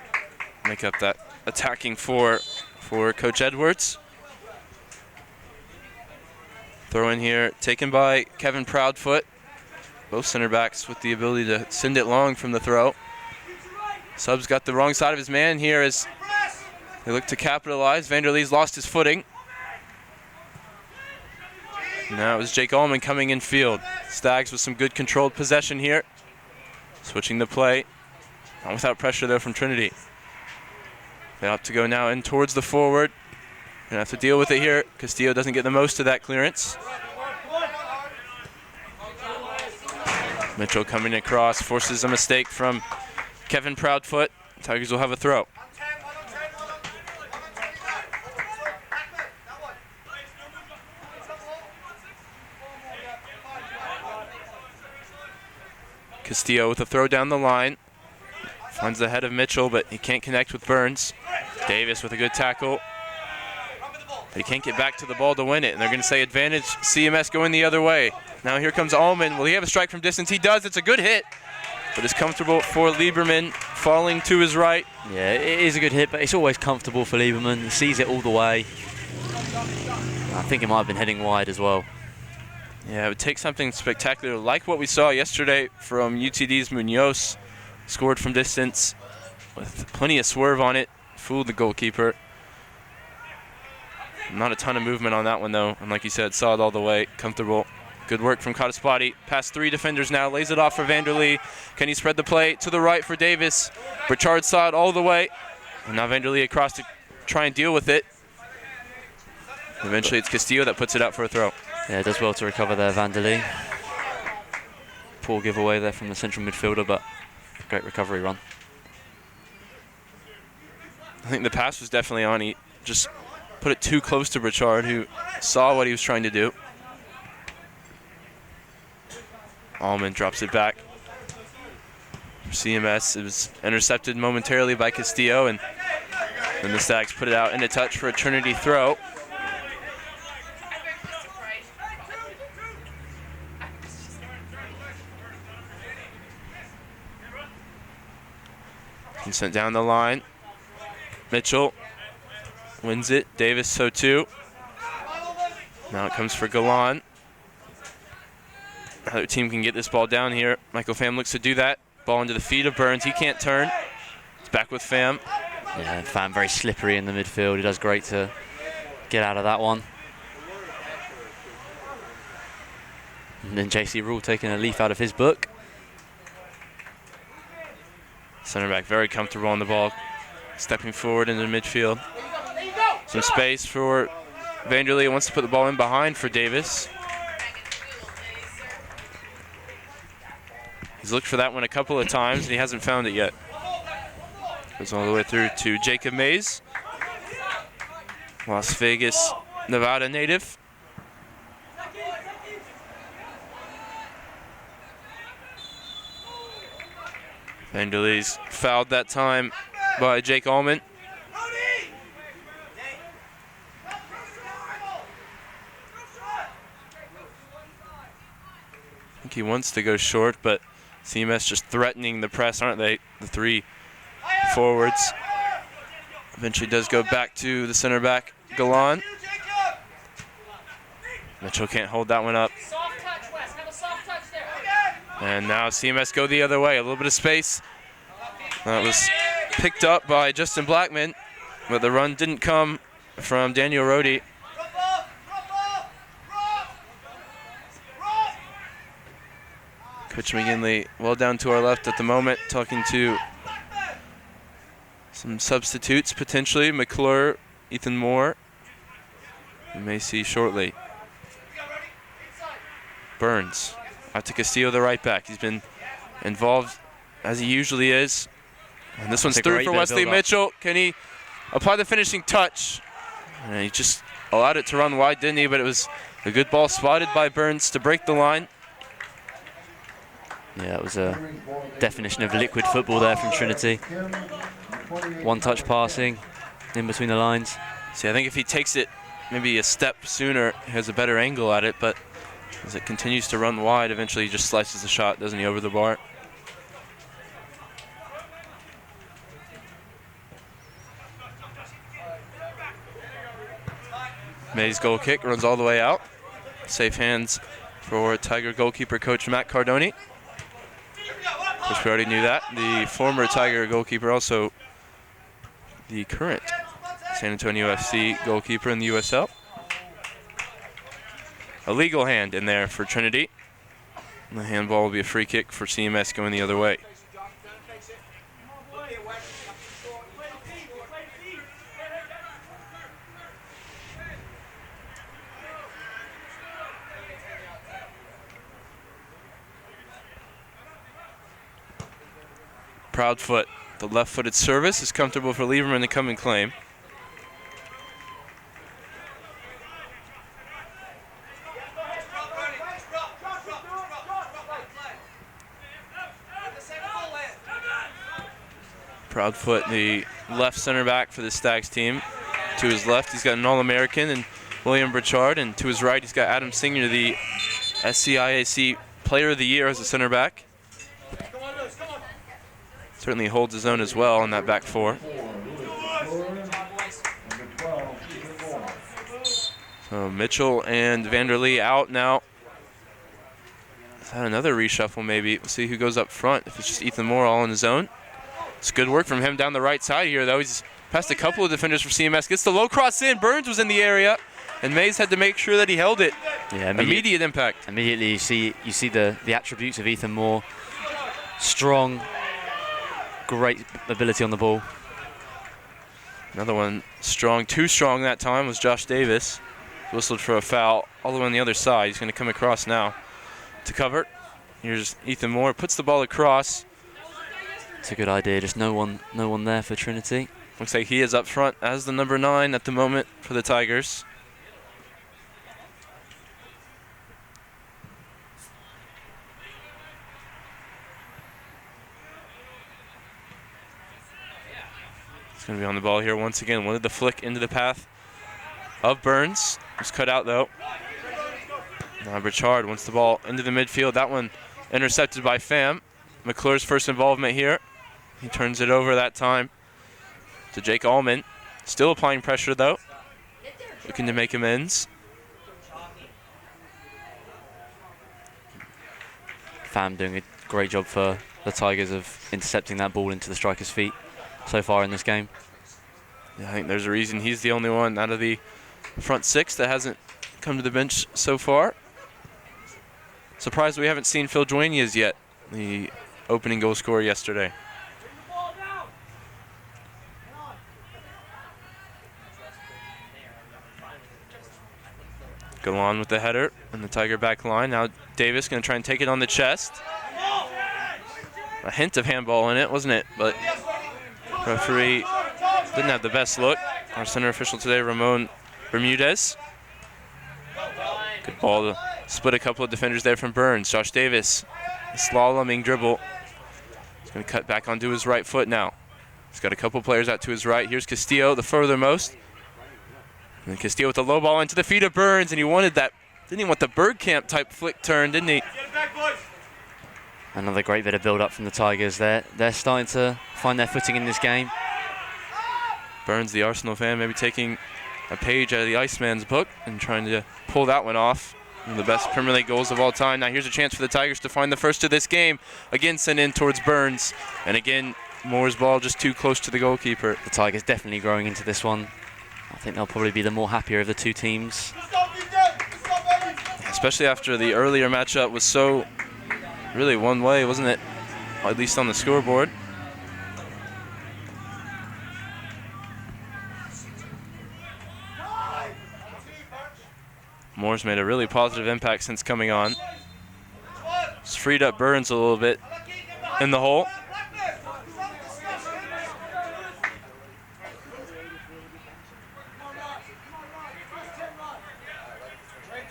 E: make up that attacking four for Coach Edwards. Throw in here taken by Kevin Proudfoot. Both center backs with the ability to send it long from the throw. Sub's got the wrong side of his man here as they look to capitalize. Vanderlee's lost his footing. Now it was Jake Allman coming in field. Stags with some good controlled possession here. Switching the play. Not without pressure though from Trinity. They have to go now in towards the forward. Gonna have to deal with it here. Castillo doesn't get the most of that clearance. Mitchell coming across, forces a mistake from Kevin Proudfoot. Tigers will have a throw. Castillo with a throw down the line. Finds the head of Mitchell, but he can't connect with Burns. Davis with a good tackle. They can't get back to the ball to win it, and they're going to say advantage CMS going the other way. Now here comes Allman. Will he have a strike from distance? He does. It's a good hit, but it's comfortable for Lieberman, falling to his right.
D: Yeah, it is a good hit, but it's always comfortable for Lieberman. He sees it all the way. I think it might have been heading wide as well.
E: Yeah, it would take something spectacular like what we saw yesterday from UTD's Munoz. Scored from distance with plenty of swerve on it. Fooled the goalkeeper. Not a ton of movement on that one, though. And like you said, saw it all the way. Comfortable. Good work from Codespotti. Past 3 defenders now. Lays it off for Vanderlee. Can he spread the play to the right for Davis? Burchard saw it all the way. And now Vanderlee across to try and deal with it. Eventually it's Castillo that puts it out for a throw.
D: Yeah, does well to recover there, Vanderlee. Poor giveaway there from the central midfielder, but great recovery run.
E: I think the pass was definitely on. He just put it too close to Burchard, who saw what he was trying to do. Allman drops it back. For CMS, it was intercepted momentarily by Castillo, and then the Stags put it out into touch for a Trinity throw. And sent down the line. Mitchell wins it. Davis so too. Now it comes for Galan. Other team can get this ball down here. Michael Pham looks to do that. Ball into the feet of Burns. He can't turn. It's back with Pham.
D: Yeah, Pham very slippery in the midfield. He does great to get out of that one. And then JC Rule taking a leaf out of his book.
E: Center back very comfortable on the ball. Stepping forward into the midfield. Some space for Vanderlee. Wants to put the ball in behind for Davis. He's looked for that one a couple of times and he hasn't found it yet. Goes all the way through to Jacob Mays. Las Vegas, Nevada native. Vanderlee's fouled that time by Jake Allman. I think he wants to go short, but CMS just threatening the press, aren't they? The three forwards. Eventually does go back to the center back, Galan. Mitchell can't hold that one up. And now CMS go the other way, a little bit of space. That was picked up by Justin Blackman, but the run didn't come from Daniel Rohde. Coach McGinley well down to our left at the moment, talking to some substitutes potentially. McClure, Ethan Moore, we may see shortly. Burns out to Castillo, the right back. He's been involved as he usually is. And this one's through for Wesley Mitchell. Can he apply the finishing touch? And he just allowed it to run wide, didn't he? But it was a good ball spotted by Burns to break the line.
D: Yeah, it was a definition of liquid football there from Trinity. One-touch passing in between the lines.
E: See, I think if he takes it maybe a step sooner, he has a better angle at it, but as it continues to run wide, eventually he just slices the shot, doesn't he, over the bar. May's goal kick runs all the way out. Safe hands for Tiger goalkeeper coach Matt Cardoni. Of course, we already knew that. The former Tiger goalkeeper, also the current San Antonio FC goalkeeper in the USL. A legal hand in there for Trinity. And the handball will be a free kick for CMS going the other way. Proudfoot, the left-footed service is comfortable for Lieberman to come and claim. Proudfoot, the left center back for the Stags team. To his left, he's got an All-American and William Burchard, and to his right, he's got Adam Singer, the SCIAC Player of the Year as a center back. Certainly holds his own as well in that back four. So Mitchell and Vanderlee out now. Is that another reshuffle maybe? We'll see who goes up front. If it's just Ethan Moore all on his own. It's good work from him down the right side here though. He's passed a couple of defenders for CMS. Gets the low cross in. Burns was in the area. And Mays had to make sure that he held it. Yeah, immediate impact.
D: Immediately you see the attributes of Ethan Moore. Strong, great ability on the ball.
E: Another one strong, too strong that time was Josh Davis. Whistled for a foul all the way on the other side. He's going to come across now to cover. Here's Ethan Moore, puts the ball across.
D: It's a good idea, just no one there for Trinity.
E: Looks like he is up front as the number 9 at the moment for the Tigers. going to be on the ball here once again. Wanted the flick into the path of Burns. Was cut out though. Now Richard wants the ball into the midfield. That one intercepted by Pham. McClure's first involvement here. He turns it over that time to Jake Allman. Still applying pressure though. Looking to make amends.
D: Pham doing a great job for the Tigers of intercepting that ball into the striker's feet so far in this game.
E: Yeah, I think there's a reason he's the only one out of the front six that hasn't come to the bench so far. Surprised we haven't seen Phil Duenas yet, the opening goal scorer yesterday. Galan with the header and the Tiger back line. Now Davis going to try and take it on the chest. A hint of handball in it, wasn't it? But referee didn't have the best look. Our center official today, Ramon Bermudez. Good ball to split a couple of defenders there from Burns. Josh Davis, slaloming dribble. He's going to cut back onto his right foot now. He's got a couple players out to his right. Here's Castillo, the furthermost. And Castillo with the low ball into the feet of Burns, and he wanted that. Didn't he want the Bergkamp type flick turn, didn't he?
D: Another great bit of build-up from the Tigers there. They're starting to find their footing in this game.
E: Burns, the Arsenal fan, maybe taking a page out of the Iceman's book and trying to pull that one off. One of the best Premier League goals of all time. Now here's a chance for the Tigers to find the first of this game. Again sent in towards Burns. And again, Moore's ball just too close to the goalkeeper.
D: The Tigers definitely growing into this one. I think they'll probably be the more happier of the two teams.
E: Especially after the earlier matchup was so really one way, wasn't it? At least on the scoreboard. Moore's made a really positive impact since coming on. It's freed up Burns a little bit in the hole.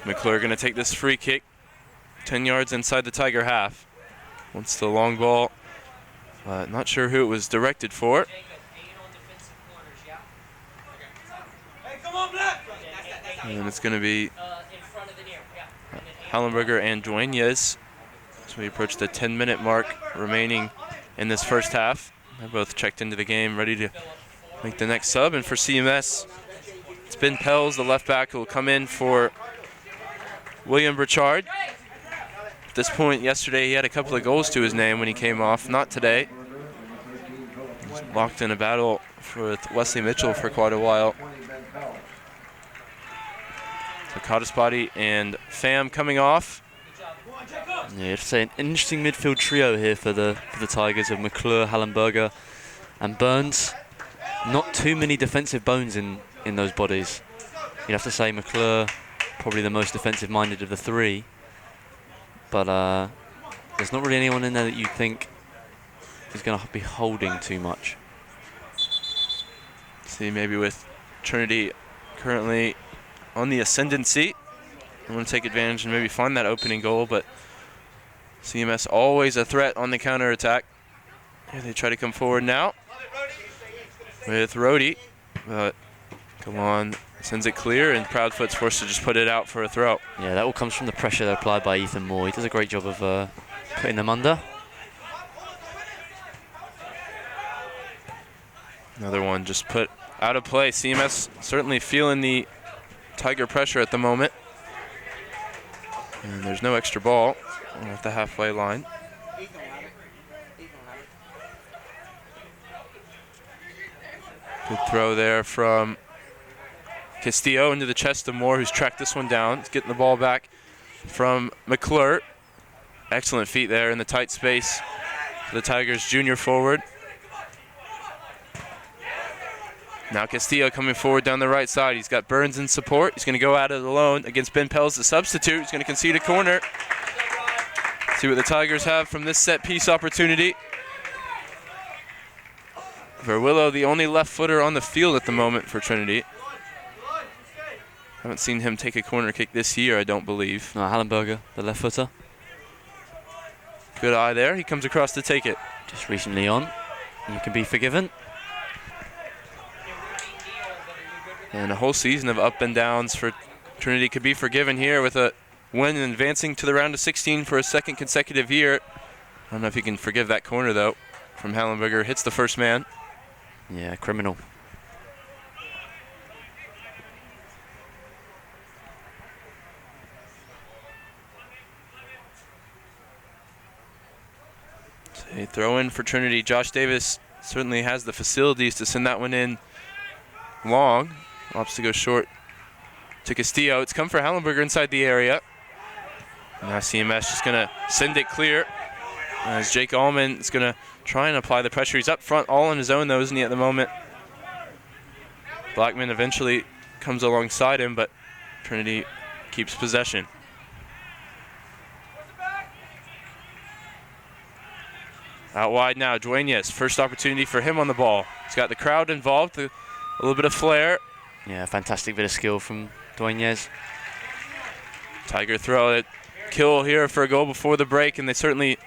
E: McClure going to take this free kick 10 yards inside the Tiger half. Wants the long ball. Not sure who it was directed for. And it's going to be Hallenberger and Duenas as we approach the 10-minute mark remaining in this first half. They're both checked into the game, ready to make the next sub. And for CMS, it's Ben Pels, the left back, who will come in for William Richard. At this point yesterday, he had a couple of goals to his name when he came off. Not today. He's locked in a battle with Wesley Mitchell for quite a while. So Cottespotty and Pham coming off.
D: Yeah, it's an interesting midfield trio here for the Tigers of McClure, Hallenberger, and Burns. Not too many defensive bones in those bodies. You'd have to say McClure probably the most defensive-minded of the three, but there's not really anyone in there that you think is going to be holding too much.
E: See, maybe with Trinity currently on the ascendancy, I want to take advantage and maybe find that opening goal, but CMS always a threat on the counter-attack. Here they try to come forward now with Rhodey, but come on. Sends it clear, and Proudfoot's forced to just put it out for a throw.
D: Yeah, that all comes from the pressure applied by Ethan Moore. He does a great job of putting them under.
E: Another one just put out of play. CMS certainly feeling the Tiger pressure at the moment. And there's no extra ball at the halfway line. Good throw there from Castillo into the chest of Moore, who's tracked this one down. He's getting the ball back from McClure. Excellent feet there in the tight space for the Tigers junior forward. Now Castillo coming forward down the right side. He's got Burns in support. He's going to go at it alone against Ben Pels, the substitute. He's going to concede a corner. See what the Tigers have from this set piece opportunity. Verwillow, the only left footer on the field at the moment for Trinity. Haven't seen him take a corner kick this year, I don't believe.
D: No, Hallenberger, the left footer.
E: Good eye there. He comes across to take it.
D: Just recently on. You can be forgiven.
B: And a whole season of up and downs for Trinity could be forgiven here with a win and advancing to the round of 16 for a second consecutive year. I don't know if you can forgive that corner, though, from Hallenberger. Hits the first man.
D: Yeah, criminal.
B: So a throw in for Trinity. Josh Davis certainly has the facilities to send that one in long. Opts to go short to Castillo. It's come for Hallenberger inside the area. Now CMS just going to send it clear. As Jake Allman is going to try and apply the pressure. He's up front all on his own, though, isn't he, at the moment? Blackman eventually comes alongside him, but Trinity keeps possession. Out wide now, Dueñas. First opportunity for him on the ball. He's got the crowd involved, a little bit of flair.
D: Yeah, fantastic bit of skill from Dueñas.
B: Tiger throw it. Kill here for a goal before the break, and they certainly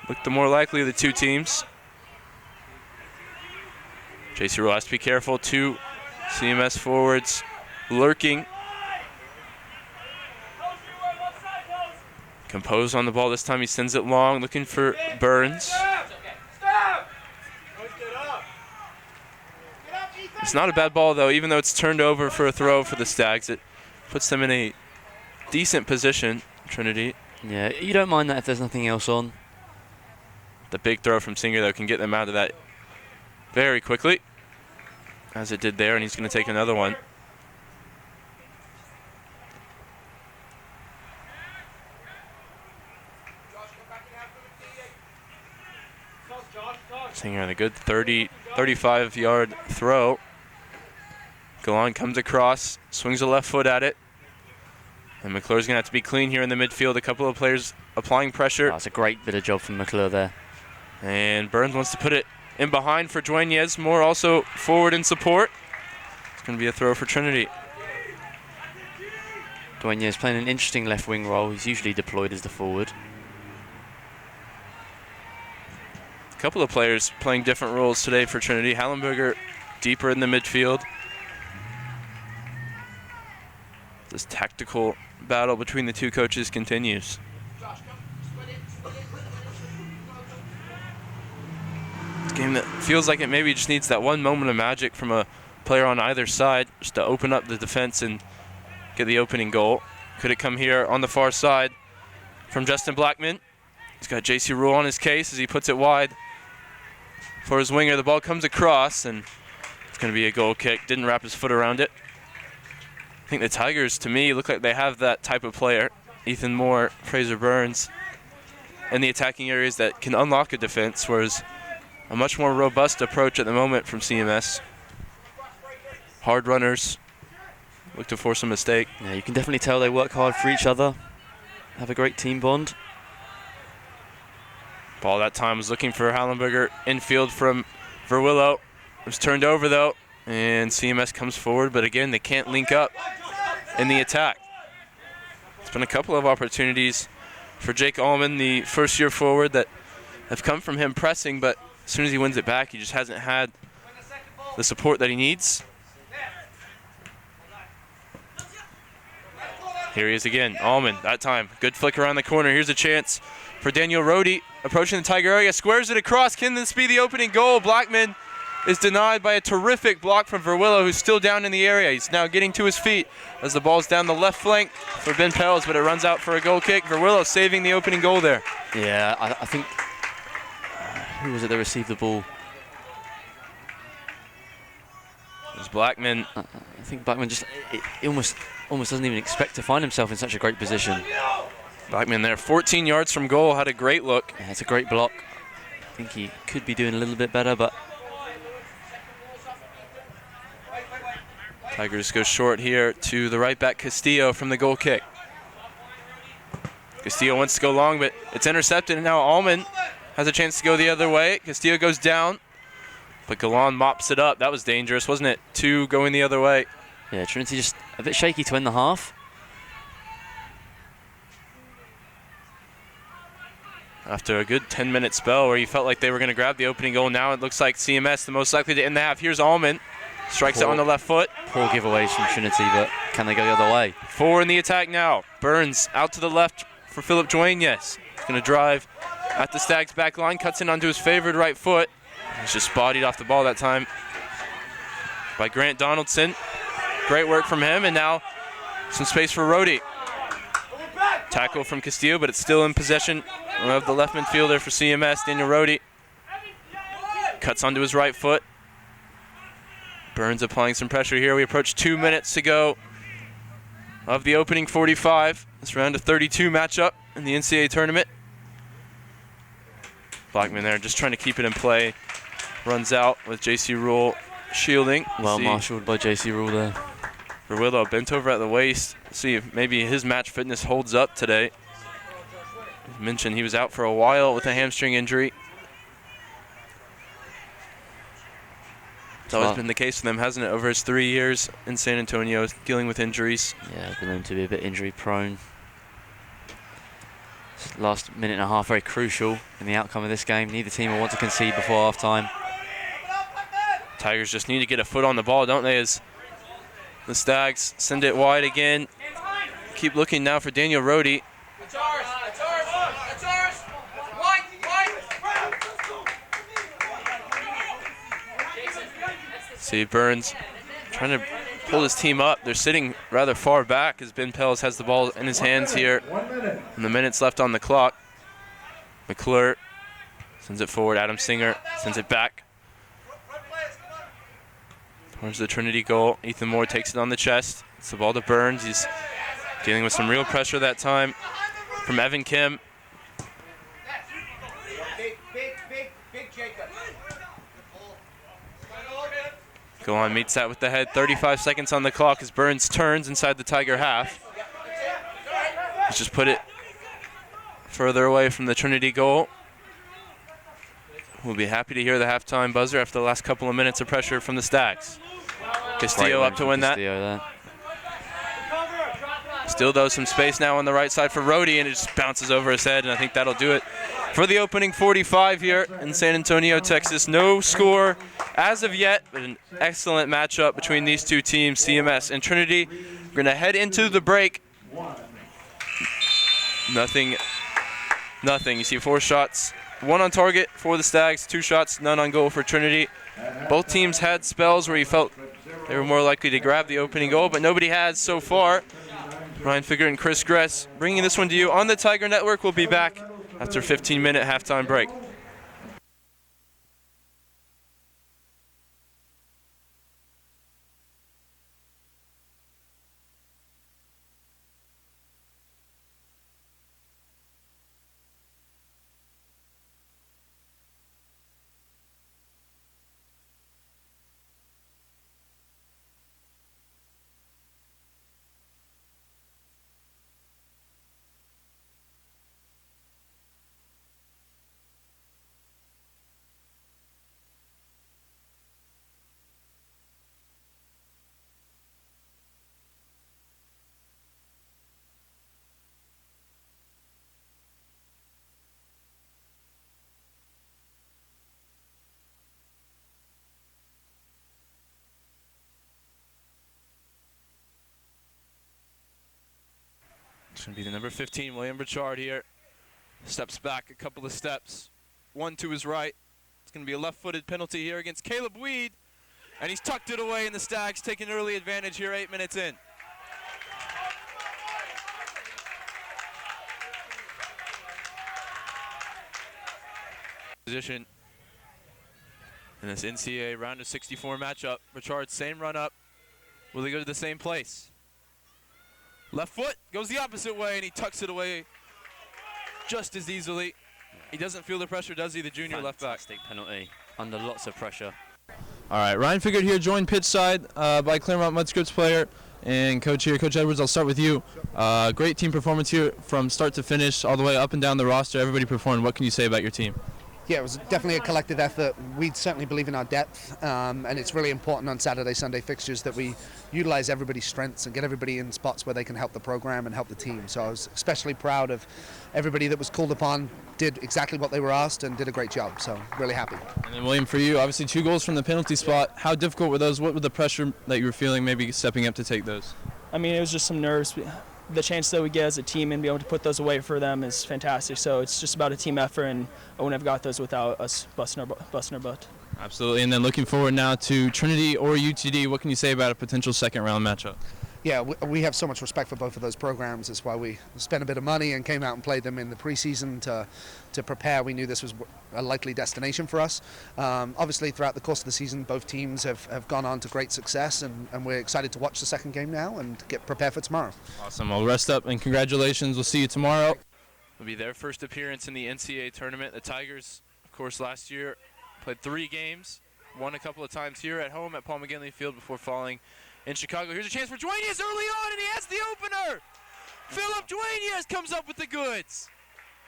B: look the more likely of the two teams. JC Rule has to be careful. Two CMS forwards lurking. Composed on the ball this time. He sends it long, looking for Burns. It's not a bad ball, though, even though it's turned over for a throw for the Stags. It puts them in a decent position, Trinity.
D: Yeah, you don't mind that if there's nothing else on.
B: The big throw from Singer, though, can get them out of that very quickly, as it did there, and he's going to take another one. Singer on a good 35-yard throw. Galan comes across, swings a left foot at it. And McClure's going to have to be clean here in the midfield. A couple of players applying pressure.
D: Oh, that's a great bit of job from McClure there.
B: And Burns wants to put it in behind for Dueñas. Moore also forward in support. It's going to be a throw for Trinity.
D: Dueñas playing an interesting left wing role. He's usually deployed as the forward.
B: A couple of players playing different roles today for Trinity. Hallenberger deeper in the midfield. This tactical battle between the two coaches continues. It's a game that feels like it maybe just needs that one moment of magic from a player on either side just to open up the defense and get the opening goal. Could it come here on the far side from Justin Blackman? He's got JC Rule on his case as he puts it wide for his winger. The ball comes across, and it's going to be a goal kick. Didn't wrap his foot around it. I think the Tigers, to me, look like they have that type of player. Ethan Moore, Fraser Burns, in the attacking areas that can unlock a defense, whereas a much more robust approach at the moment from CMS. Hard runners, look to force a mistake.
D: Yeah, you can definitely tell they work hard for each other, have a great team bond.
B: Ball that time was looking for Hallenberger. Infield from Verwillow. It was turned over, though, and CMS comes forward, but again, they can't link up in the attack. It's been a couple of opportunities for Jake Allman, the first-year forward, that have come from him pressing, but as soon as he wins it back, he just hasn't had the support that he needs. Here he is again, Allman, that time. Good flick around the corner. Here's a chance for Daniel Rohde, approaching the Tiger area, squares it across. Can this be the opening goal? Blackman is denied by a terrific block from Verwillow, who's still down in the area. He's now getting to his feet as the ball's down the left flank for Ben Pels, but it runs out for a goal kick. Verwillow saving the opening goal there.
D: Yeah, I think, who was it that received the ball?
B: It was Blackman.
D: I think Blackman just, he almost doesn't even expect to find himself in such a great position.
B: Blackman there, 14 yards from goal, had a great look.
D: Yeah, it's a great block. I think he could be doing a little bit better, but
B: Tigers go short here to the right back, Castillo, from the goal kick. Castillo wants to go long, but it's intercepted, and now Allman has a chance to go the other way. Castillo goes down, but Galan mops it up. That was dangerous, wasn't it? Two going the other way.
D: yeah, Trinity just a bit shaky to end the half.
B: After a good 10-minute spell where you felt like they were going to grab the opening goal, now it looks like CMS the most likely to end the half. Here's Allman, strikes it on the left foot.
D: poor giveaways from Trinity, but can they go the other way?
B: 4 in the attack now. Burns out to the left for Philip Duenas. He's going to drive at the Stags back line, cuts in onto his favored right foot. He's just bodied off the ball that time by Grant Donaldson. Great work from him, and now some space for Rhodey. Tackle from Castillo, but it's still in possession of the left midfielder for CMS, Daniel Rhodey. Cuts onto his right foot. Burns applying some pressure here. We approach 2 minutes to go of the opening 45. This round of 32 matchup in the NCAA tournament. Blackman there just trying to keep it in play. Runs out with JC Rule shielding.
D: Well marshaled by JC Rule there.
B: Verwillow bent over at the waist. See if maybe his match fitness holds up today. As mentioned, he was out for a while with a hamstring injury. It's always been the case for them, hasn't it, over his 3 years in San Antonio, dealing with injuries.
D: Yeah, been known to be a bit injury prone. This last minute and a half very crucial in the outcome of this game. Neither team will want to concede before half time.
B: Tigers just need to get a foot on the ball, don't they, as the Stags send it wide again. Keep looking now for Daniel Rhodey. See Burns trying to pull his team up. They're sitting rather far back as Ben Pels has the ball in his hands here. And the minutes left on the clock. McClure sends it forward. Adam Singer sends it back towards the Trinity goal. Ethan Moore takes it on the chest. It's the ball to Burns. He's dealing with some real pressure that time from Evan Kim. Golan meets that with the head. 35 seconds on the clock as Burns turns inside the Tiger half. He's just put it further away from the Trinity goal. We'll be happy to hear the halftime buzzer after the last couple of minutes of pressure from the Stags. Castillo up to win that. Still, though, some space now on the right side for Rhodey, and it just bounces over his head, and I think that'll do it for the opening 45 here in San Antonio, Texas. No score as of yet, but an excellent matchup between these two teams, CMS and Trinity. We're going to head into the break. Nothing. You see 4 shots, 1 on target for the Stags, 2 shots, none on goal for Trinity. Both teams had spells where you felt they were more likely to grab the opening goal, but nobody has so far. Ryan Figger and Chris Gress bringing this one to you on the Tiger Network. We'll be back after a 15-minute halftime break. It's going to be the number 15, William Burchard here. Steps back a couple of steps. 1 to his right. It's going to be a left-footed penalty here against Caleb Weed. And he's tucked it away, and the Stags take an early advantage here 8 minutes in. Position in this NCAA round of 64 matchup. Burchard, same run up. Will he go to the same place? Left foot goes the opposite way, and he tucks it away just as easily. He doesn't feel the pressure, does he, the junior left back?
D: Fantastic penalty, under lots of pressure.
J: All right, Ryan Figure here, joined pitch side by Claremont-Mudd-Scripps player and coach here. Coach Edwards, I'll start with you. Great team performance here from start to finish, all the way up and down the roster. Everybody performed. What can you say about your team?
A: Yeah, it was definitely a collective effort. We certainly believe in our depth, and it's really important on Saturday, Sunday fixtures that we utilize everybody's strengths and get everybody in spots where they can help the program and help the team. So I was especially proud of everybody that was called upon, did exactly what they were asked, and did a great job. So really happy.
J: And then William, for you, obviously 2 goals from the penalty spot. How difficult were those? What were the pressure that you were feeling maybe stepping up to take those?
C: I mean, it was just some nerves. The chance that we get as a team and be able to put those away for them is fantastic. So it's just about a team effort, and I wouldn't have got those without us busting our butt.
J: Absolutely. And then looking forward now to Trinity or UTD, what can you say about a potential second-round matchup?
A: Yeah, we have so much respect for both of those programs. That's why we spent a bit of money and came out and played them in the preseason to prepare. We knew this was a likely destination for us. Obviously, throughout the course of the season, both teams have gone on to great success, and we're excited to watch the second game now and get prepared for tomorrow.
J: Awesome. Well, rest up and congratulations. We'll see you tomorrow.
B: It'll be their first appearance in the NCAA tournament. The Tigers, of course, last year played 3 games, won a couple of times here at home at Paul McGinley Field before falling in Chicago. Here's a chance for Duenas early on, and he has the opener. Philip Duenas comes up with the goods.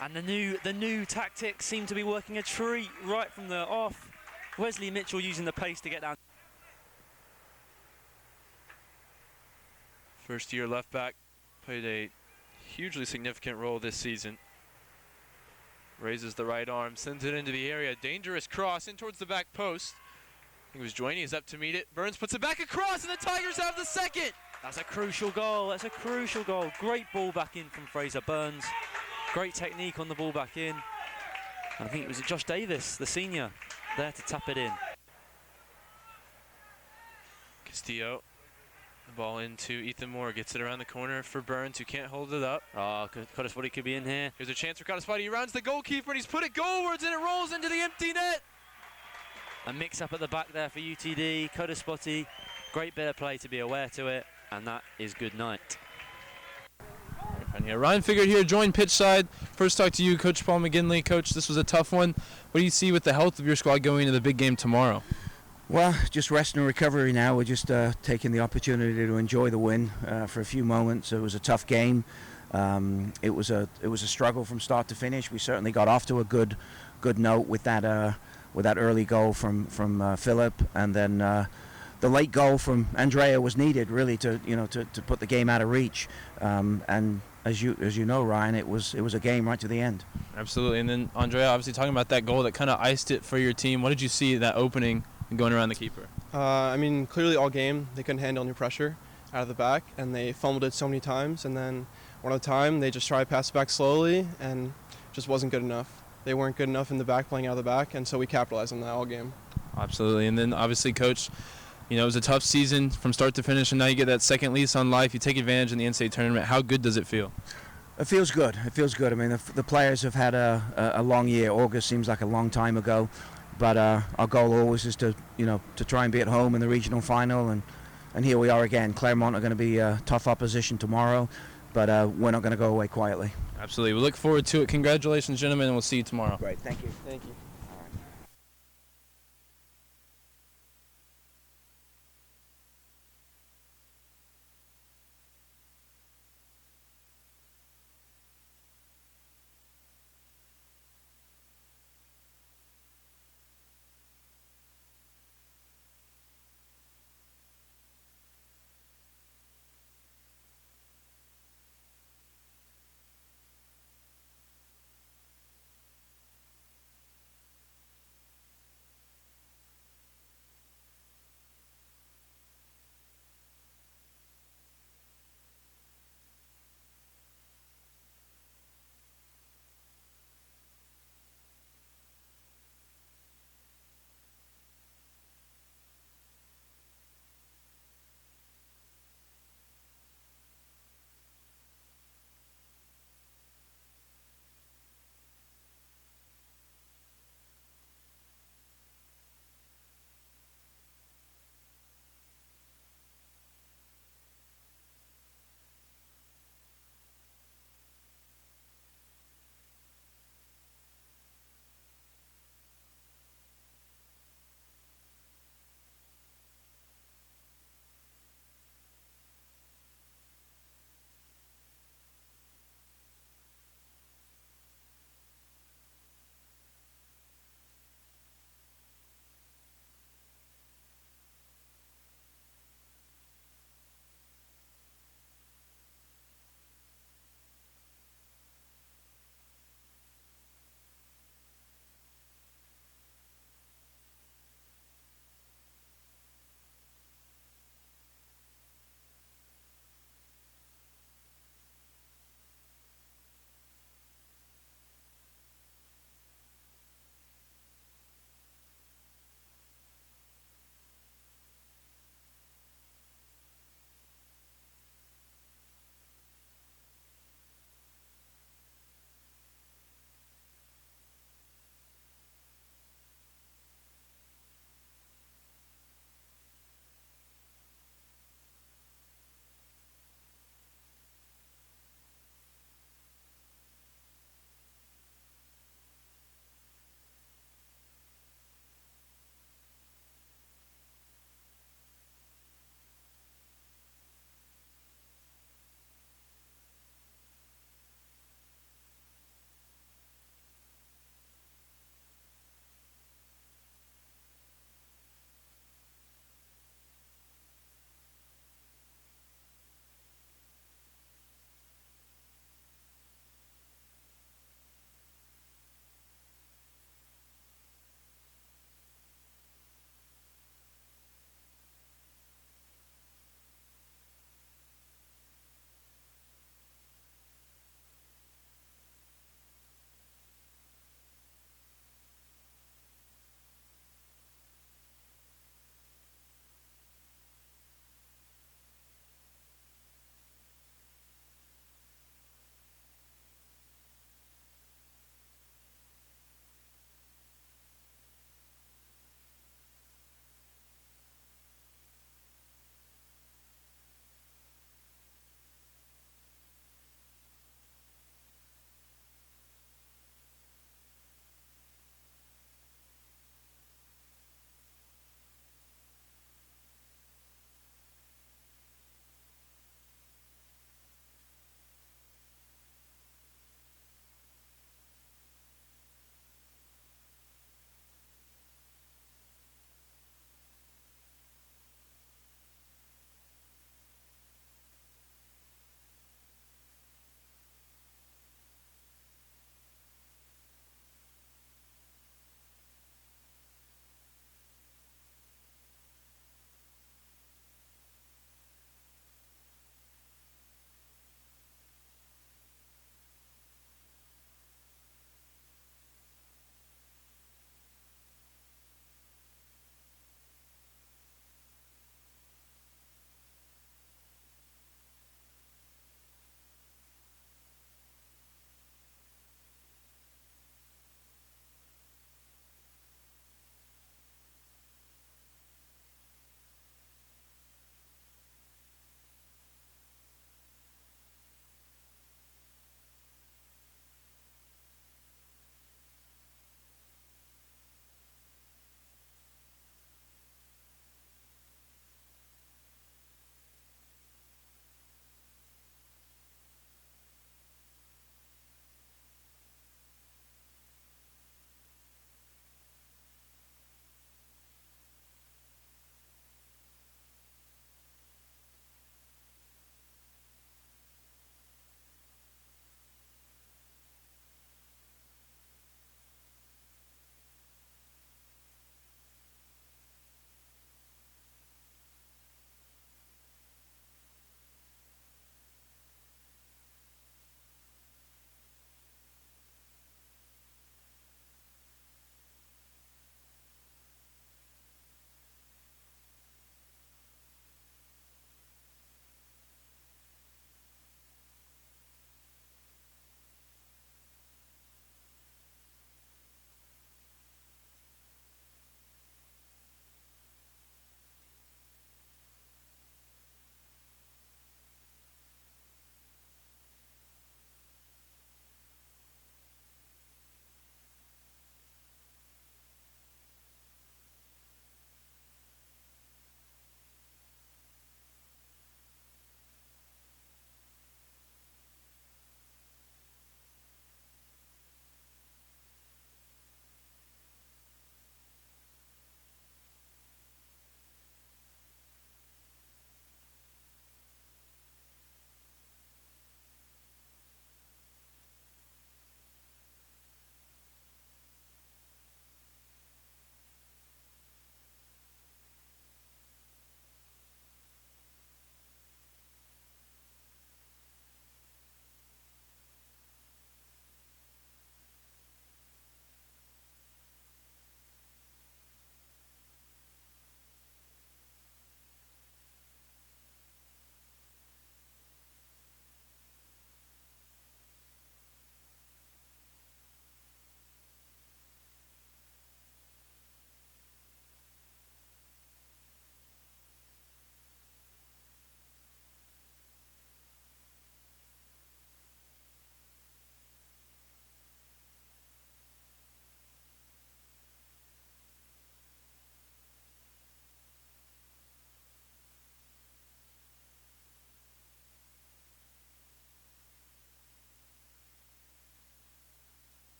K: And the new tactics seem to be working a treat right from the off. Wesley Mitchell using the pace to get down.
E: First-year left back, played a hugely significant role this season. Raises the right arm, sends it into the area. Dangerous cross in towards the back post. I think it was Joyny is up to meet it. Burns puts it back across, and the Tigers have the second.
K: That's a crucial goal. That's a crucial goal. Great ball back in from Fraser Burns. Great technique on the ball back in. And I think it was Josh Davis, the senior, there to tap it in.
E: Castillo, the ball into Ethan Moore, gets it around the corner for Burns, who can't hold it up.
K: Oh, Kodaspoti could be in here.
E: Here's a chance for Kodaspoti. He rounds the goalkeeper, and he's put it goalwards, and it rolls into the empty net.
K: A mix-up at the back there for UTD. Kodaspoti, great bit of play to be aware to it, and that is good night.
J: And yeah, Ryan Figured here, joined pitch side. First talk to you, Coach Paul McGinley. Coach, this was a tough one. What do you see with the health of your squad going into the big game tomorrow?
F: Well, just rest and recovery now. We're just taking the opportunity to enjoy the win for a few moments. It was a tough game. It was a struggle from start to finish. We certainly got off to a good note with that early goal from Philip, and then the late goal from Andrea was needed really to put the game out of reach. And as you know, Ryan, it was a game right to the end.
J: Absolutely. And then Andrea, obviously talking about that goal that kind of iced it for your team. What did you see that opening and going around the keeper?
G: I mean, clearly all game they couldn't handle any pressure out of the back, and they fumbled it so many times. And then one at a time, they just tried to pass it back slowly, and just wasn't good enough. They weren't good enough in the back, playing out of the back, and so we capitalized on that all game.
J: Absolutely. And then obviously, Coach, it was a tough season from start to finish, and now you get that second lease on life. You take advantage in the NCAA tournament. How good does it feel?
F: It feels good. It feels good. I mean, the players have had a long year. August seems like a long time ago, but our goal always is to try and be at home in the regional final, and here we are again. Claremont are going to be a tough opposition tomorrow, but we're not going to go away quietly.
J: Absolutely. We look forward to it. Congratulations, gentlemen, and we'll see you tomorrow.
F: Great. Thank you.
G: Thank you.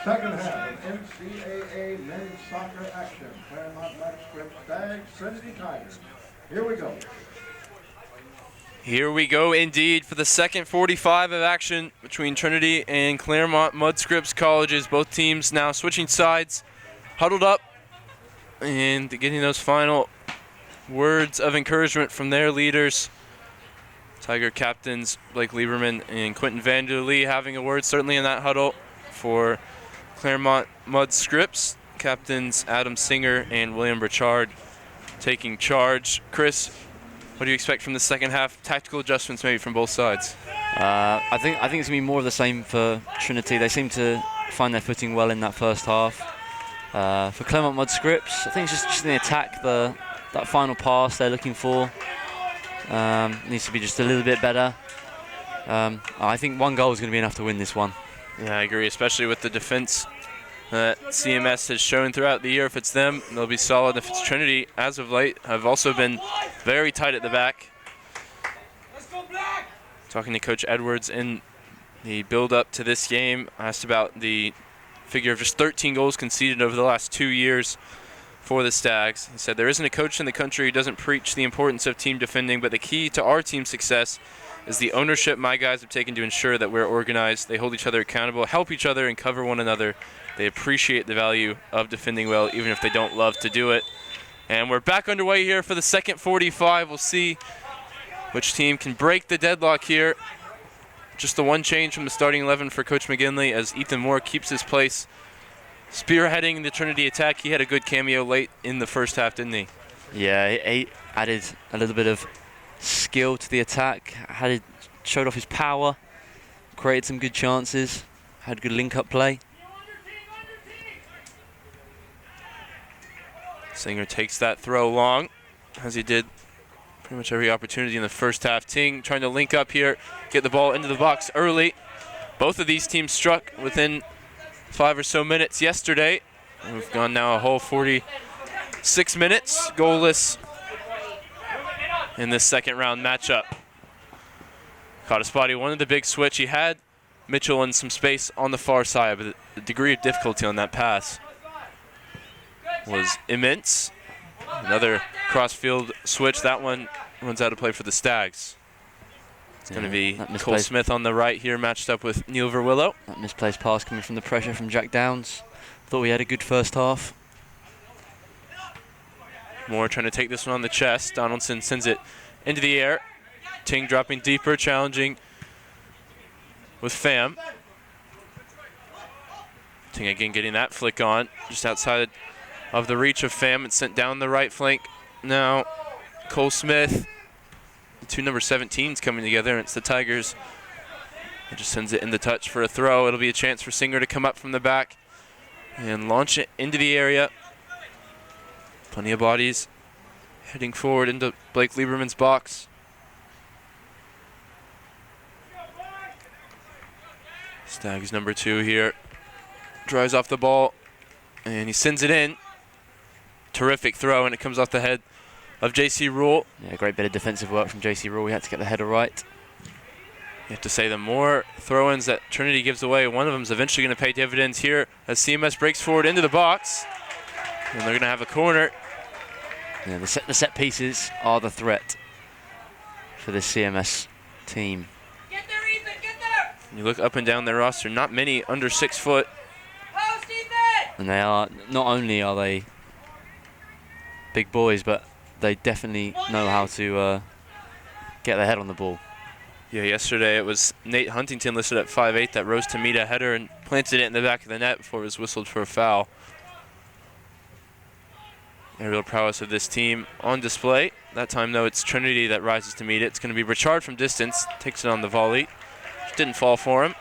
H: Second half of NCAA men's soccer action. Claremont-Mudd-Scripps Stags, Trinity Tigers. Here we go.
B: Here we go indeed for the second 45 of action between Trinity and Claremont-Mudd-Scripps colleges. Both teams now switching sides, huddled up, and getting those final words of encouragement from their leaders. Tiger captains Blake Lieberman and Quentin Vanderlee having a word certainly in that huddle. For Claremont-Mudd-Scripps, captains Adam Singer and William Burchard taking charge. Chris, what do you expect from the second half? Tactical adjustments maybe from both sides.
D: I think it's going to be more of the same for Trinity. They seem to find their footing well in that first half. For Claremont-Mudd-Scripps, I think it's just the attack, that final pass they're looking for needs to be just a little bit better. I think one goal is going to be enough to win this one.
B: Yeah, I agree, especially with the defense that CMS has shown throughout the year. If it's them, they'll be solid. If it's Trinity, as of late, have also been very tight at the back.
I: Let's go Black!
B: Talking to Coach Edwards in the build-up to this game, asked about the figure of just 13 goals conceded over the last 2 years for the Stags. He said, there isn't a coach in the country who doesn't preach the importance of team defending, but the key to our team's success is the ownership my guys have taken to ensure that we're organized. They hold each other accountable, help each other, and cover one another. They appreciate the value of defending well, even if they don't love to do it. And we're back underway here for the second 45. We'll see which team can break the deadlock here. Just the one change from the starting 11 for Coach McGinley as Ethan Moore keeps his place spearheading the Trinity attack. He had a good cameo late in the first half, didn't he?
D: Yeah, he added a little bit of skill to the attack, showed off his power, created some good chances, had good link-up play.
B: Singer takes that throw long, as he did pretty much every opportunity in the first half. Ting trying to link up here, get the ball into the box early. Both of these teams struck within 5 or so minutes yesterday. We've gone now a whole 46 minutes goalless in this second round matchup. Caught a spot. He wanted the big switch. He had Mitchell in some space on the far side, but the degree of difficulty on that pass was immense. Another cross-field switch. That one runs out of play for the Stags. It's going to be Cole Smith on the right here, matched up with Neil Verwillow.
D: That misplaced pass coming from the pressure from Jack Downs. Thought we had a good first half.
B: Moore trying to take this one on the chest. Donaldson sends it into the air. Ting dropping deeper, challenging with Pham. Ting again getting that flick on, just outside of the reach of Pham. It's sent down the right flank. Now Cole Smith, the two number 17s coming together, and it's the Tigers. It just sends it in the touch for a throw. It'll be a chance for Singer to come up from the back and launch it into the area. Plenty of bodies heading forward into Blake Lieberman's box. Stags number 2 here. Drives off the ball, and he sends it in. Terrific throw, and it comes off the head of J.C. Rule.
D: Yeah, great bit of defensive work from J.C. Rule. We had to get the header right.
B: You have to say the more throw-ins that Trinity gives away, one of them is eventually going to pay dividends here as CMS breaks forward into the box. And they're going to have a corner.
D: Yeah, the set pieces are the threat for this CMS team.
I: Get there, Ethan, get there!
B: You look up and down their roster, not many under 6 foot.
I: Post, Ethan!
D: And they are, not only are they big boys, but they definitely know how to get their head on the ball.
B: Yeah, yesterday it was Nate Huntington listed at 5'8" that rose to meet a header and planted it in the back of the net before it was whistled for a foul. Aerial prowess of this team on display. That time, though, it's Trinity that rises to meet it. It's going to be Burchard from distance, takes it on the volley. Just didn't fall for him.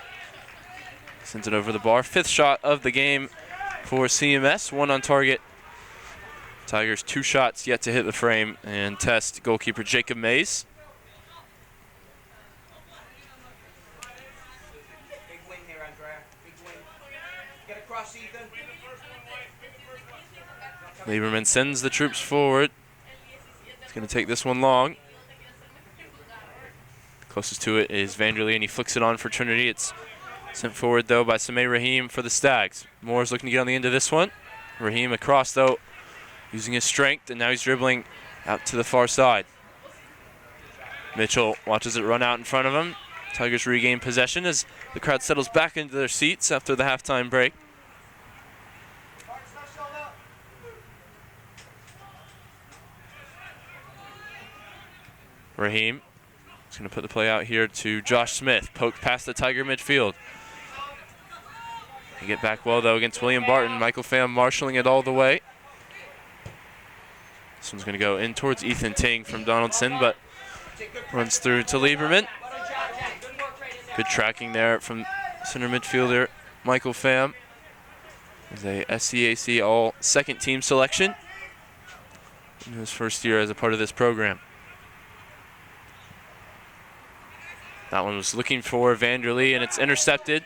B: Sends it over the bar. 5th shot of the game for CMS. 1 on target. Tigers 2 shots yet to hit the frame and test goalkeeper Jacob Mays.
I: Big win here, Andrea. Big win. Get across, Ethan.
B: Lieberman sends the troops forward. He's going to take this one long. Closest to it is Vanderlee, and he flicks it on for Trinity. It's Sent forward, though, by Sameh Rahim for the Stags. Moore's looking to get on the end of this one. Rahim across, though, using his strength, and now he's dribbling out to the far side. Mitchell watches it run out in front of him. Tigers regain possession as the crowd settles back into their seats after the halftime break. Rahim is going to put the play out here to Josh Smith. Poked past the Tiger midfield. They get back well, though, against William Barton. Michael Pham marshalling it all the way. This one's going to go in towards Ethan Ting from Donaldson, but runs through to Lieberman. Good tracking there from center midfielder Michael Pham. He's a SCAC all second team selection in his first year as a part of this program. That one was looking for Vanderlee, and it's intercepted.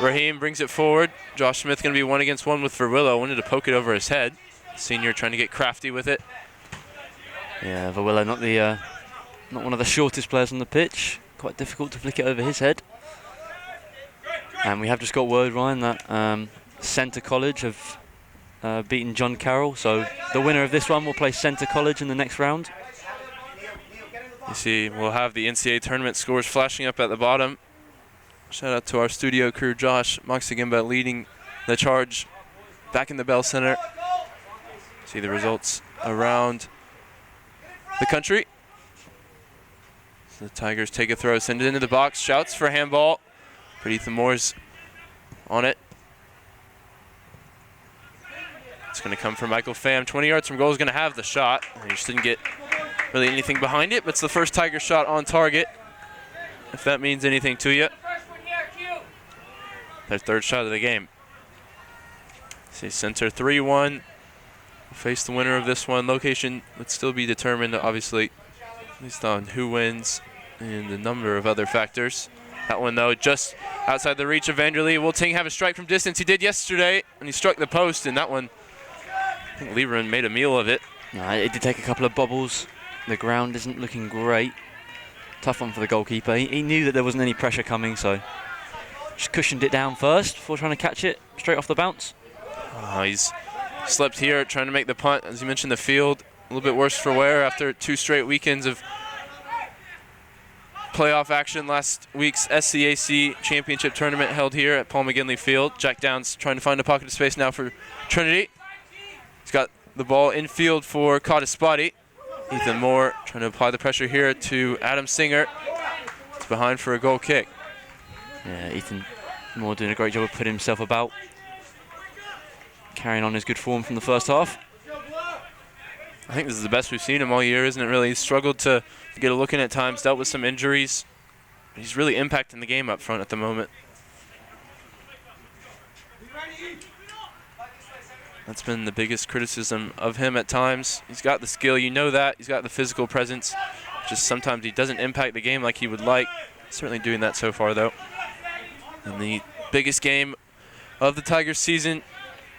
B: Rahim brings it forward. Josh Smith going to be 1-against-1 with Verwillow. Wanted to poke it over his head. Senior trying to get crafty with it.
D: Yeah, Verwillow not one of the shortest players on the pitch. Quite difficult to flick it over his head. And we have just got word, Ryan, that Centre College have beaten John Carroll. So the winner of this one will play Centre College in the next round.
B: You see, we'll have the NCAA tournament scores flashing up at the bottom. Shout out to our studio crew, Josh Moxagimba leading the charge back in the Bell Center. See the results around the country. So the Tigers take a throw, send it into the box, shouts for handball. But Ethan Moore's on it. It's going to come from Michael Pham. 20 yards from goal is going to have the shot. He just didn't get really anything behind it, but it's the first Tiger shot on target, if that means anything to you. Their third shot of the game. See, center 3-1. Face the winner of this one. Location would still be determined, obviously, based on who wins and a number of other factors. That one, though, just outside the reach of Vanderlee. Will Ting have a strike from distance? He did yesterday, and he struck the post, and that one, I think Lieberman made a meal of it.
D: No, it did take a couple of bobbles. The ground isn't looking great. Tough one for the goalkeeper. He knew that there wasn't any pressure coming, so just cushioned it down first before trying to catch it straight off the bounce.
B: He's slept here trying to make the punt. As you mentioned, the field a little bit worse for wear after 2 straight weekends of playoff action. Last week's SCAC championship tournament held here at Paul McGinley Field. Jack Downs trying to find a pocket of space now for Trinity. He's got the ball infield for Caudispati. Ethan Moore trying to apply the pressure here to Adam Singer. It's behind for a goal kick.
D: Yeah, Ethan Moore doing a great job of putting himself about. Carrying on his good form from the first half.
B: I think this is the best we've seen him all year, isn't it, really? He's struggled to get a look in at times, dealt with some injuries. He's really impacting the game up front at the moment. That's been the biggest criticism of him at times. He's got the skill, you know that. He's got the physical presence. Just sometimes he doesn't impact the game like he would like. Certainly doing that so far, though. And the biggest game of the Tigers season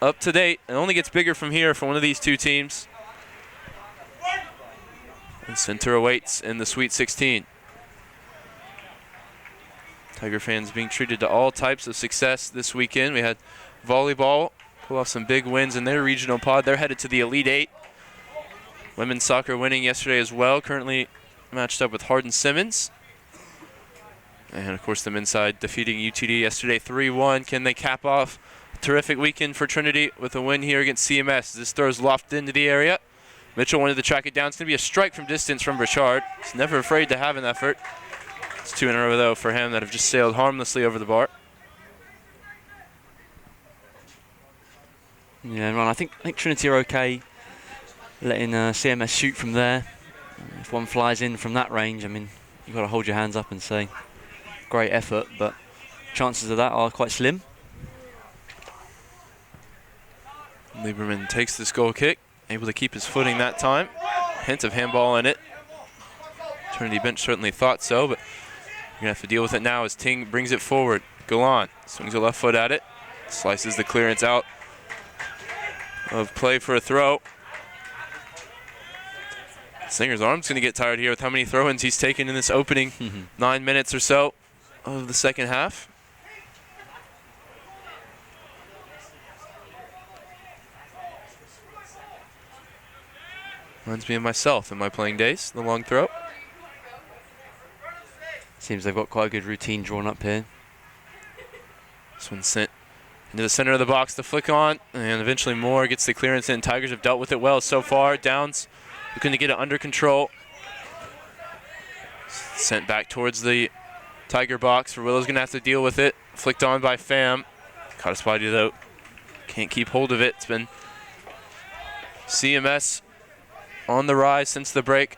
B: up to date. It only gets bigger from here for one of these two teams. And center awaits in the Sweet 16. Tiger fans being treated to all types of success this weekend. We had volleyball pull off some big wins in their regional pod. They're headed to the Elite Eight. Women's soccer winning yesterday as well. Currently matched up with Hardin Simmons. And of course the men's side defeating UTD yesterday 3-1. Can they cap off a terrific weekend for Trinity with a win here against CMS? This throws lofted into the area. Mitchell wanted to track it down. It's going to be a strike from distance from Richard. He's never afraid to have an effort. It's 2 in a row, though, for him that have just sailed harmlessly over the bar.
D: Yeah, Ron, I think Trinity are okay letting CMS shoot from there. If one flies in from that range, I mean, you've got to hold your hands up and say, great effort, but chances of that are quite slim.
B: Lieberman takes this goal kick, able to keep his footing that time. Hint of handball in it. Trinity bench certainly thought so, but you're going to have to deal with it now as Ting brings it forward. Galan swings a left foot at it, slices the clearance out of play for a throw. Singer's arm's going to get tired here with how many throw-ins he's taken in this opening 9 minutes or so of the second half.
E: Reminds me of myself in my playing days, the long throw.
D: Seems they've got quite a good routine drawn up here.
E: This one's sent into the center of the box to flick on, and eventually Moore gets the clearance in. Tigers have dealt with it well so far. Downs looking to get it under control. Sent back towards the Tiger box. Willow's going to have to deal with it. Flicked on by Pham. Caught his body though. Can't keep hold of it. It's been CMS on the rise since the break.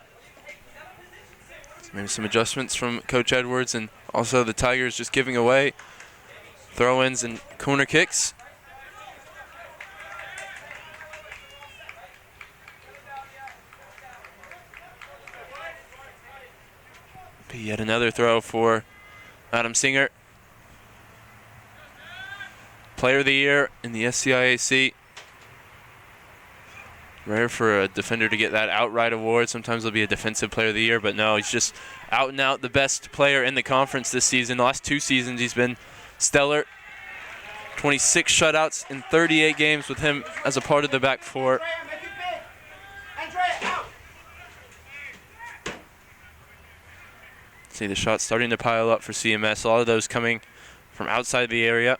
E: Maybe some adjustments from Coach Edwards, and also the Tigers just giving away throw-ins and corner kicks. Be yet another throw for Adam Singer. Player of the Year in the SCIAC. Rare for a defender to get that outright award. Sometimes it'll be a defensive player of the year, but no, he's just out and out the best player in the conference this season. The last 2 seasons he's been stellar. 26 shutouts in 38 games with him as a part of the back four. See the shots starting to pile up for CMS. A lot of those coming from outside the area.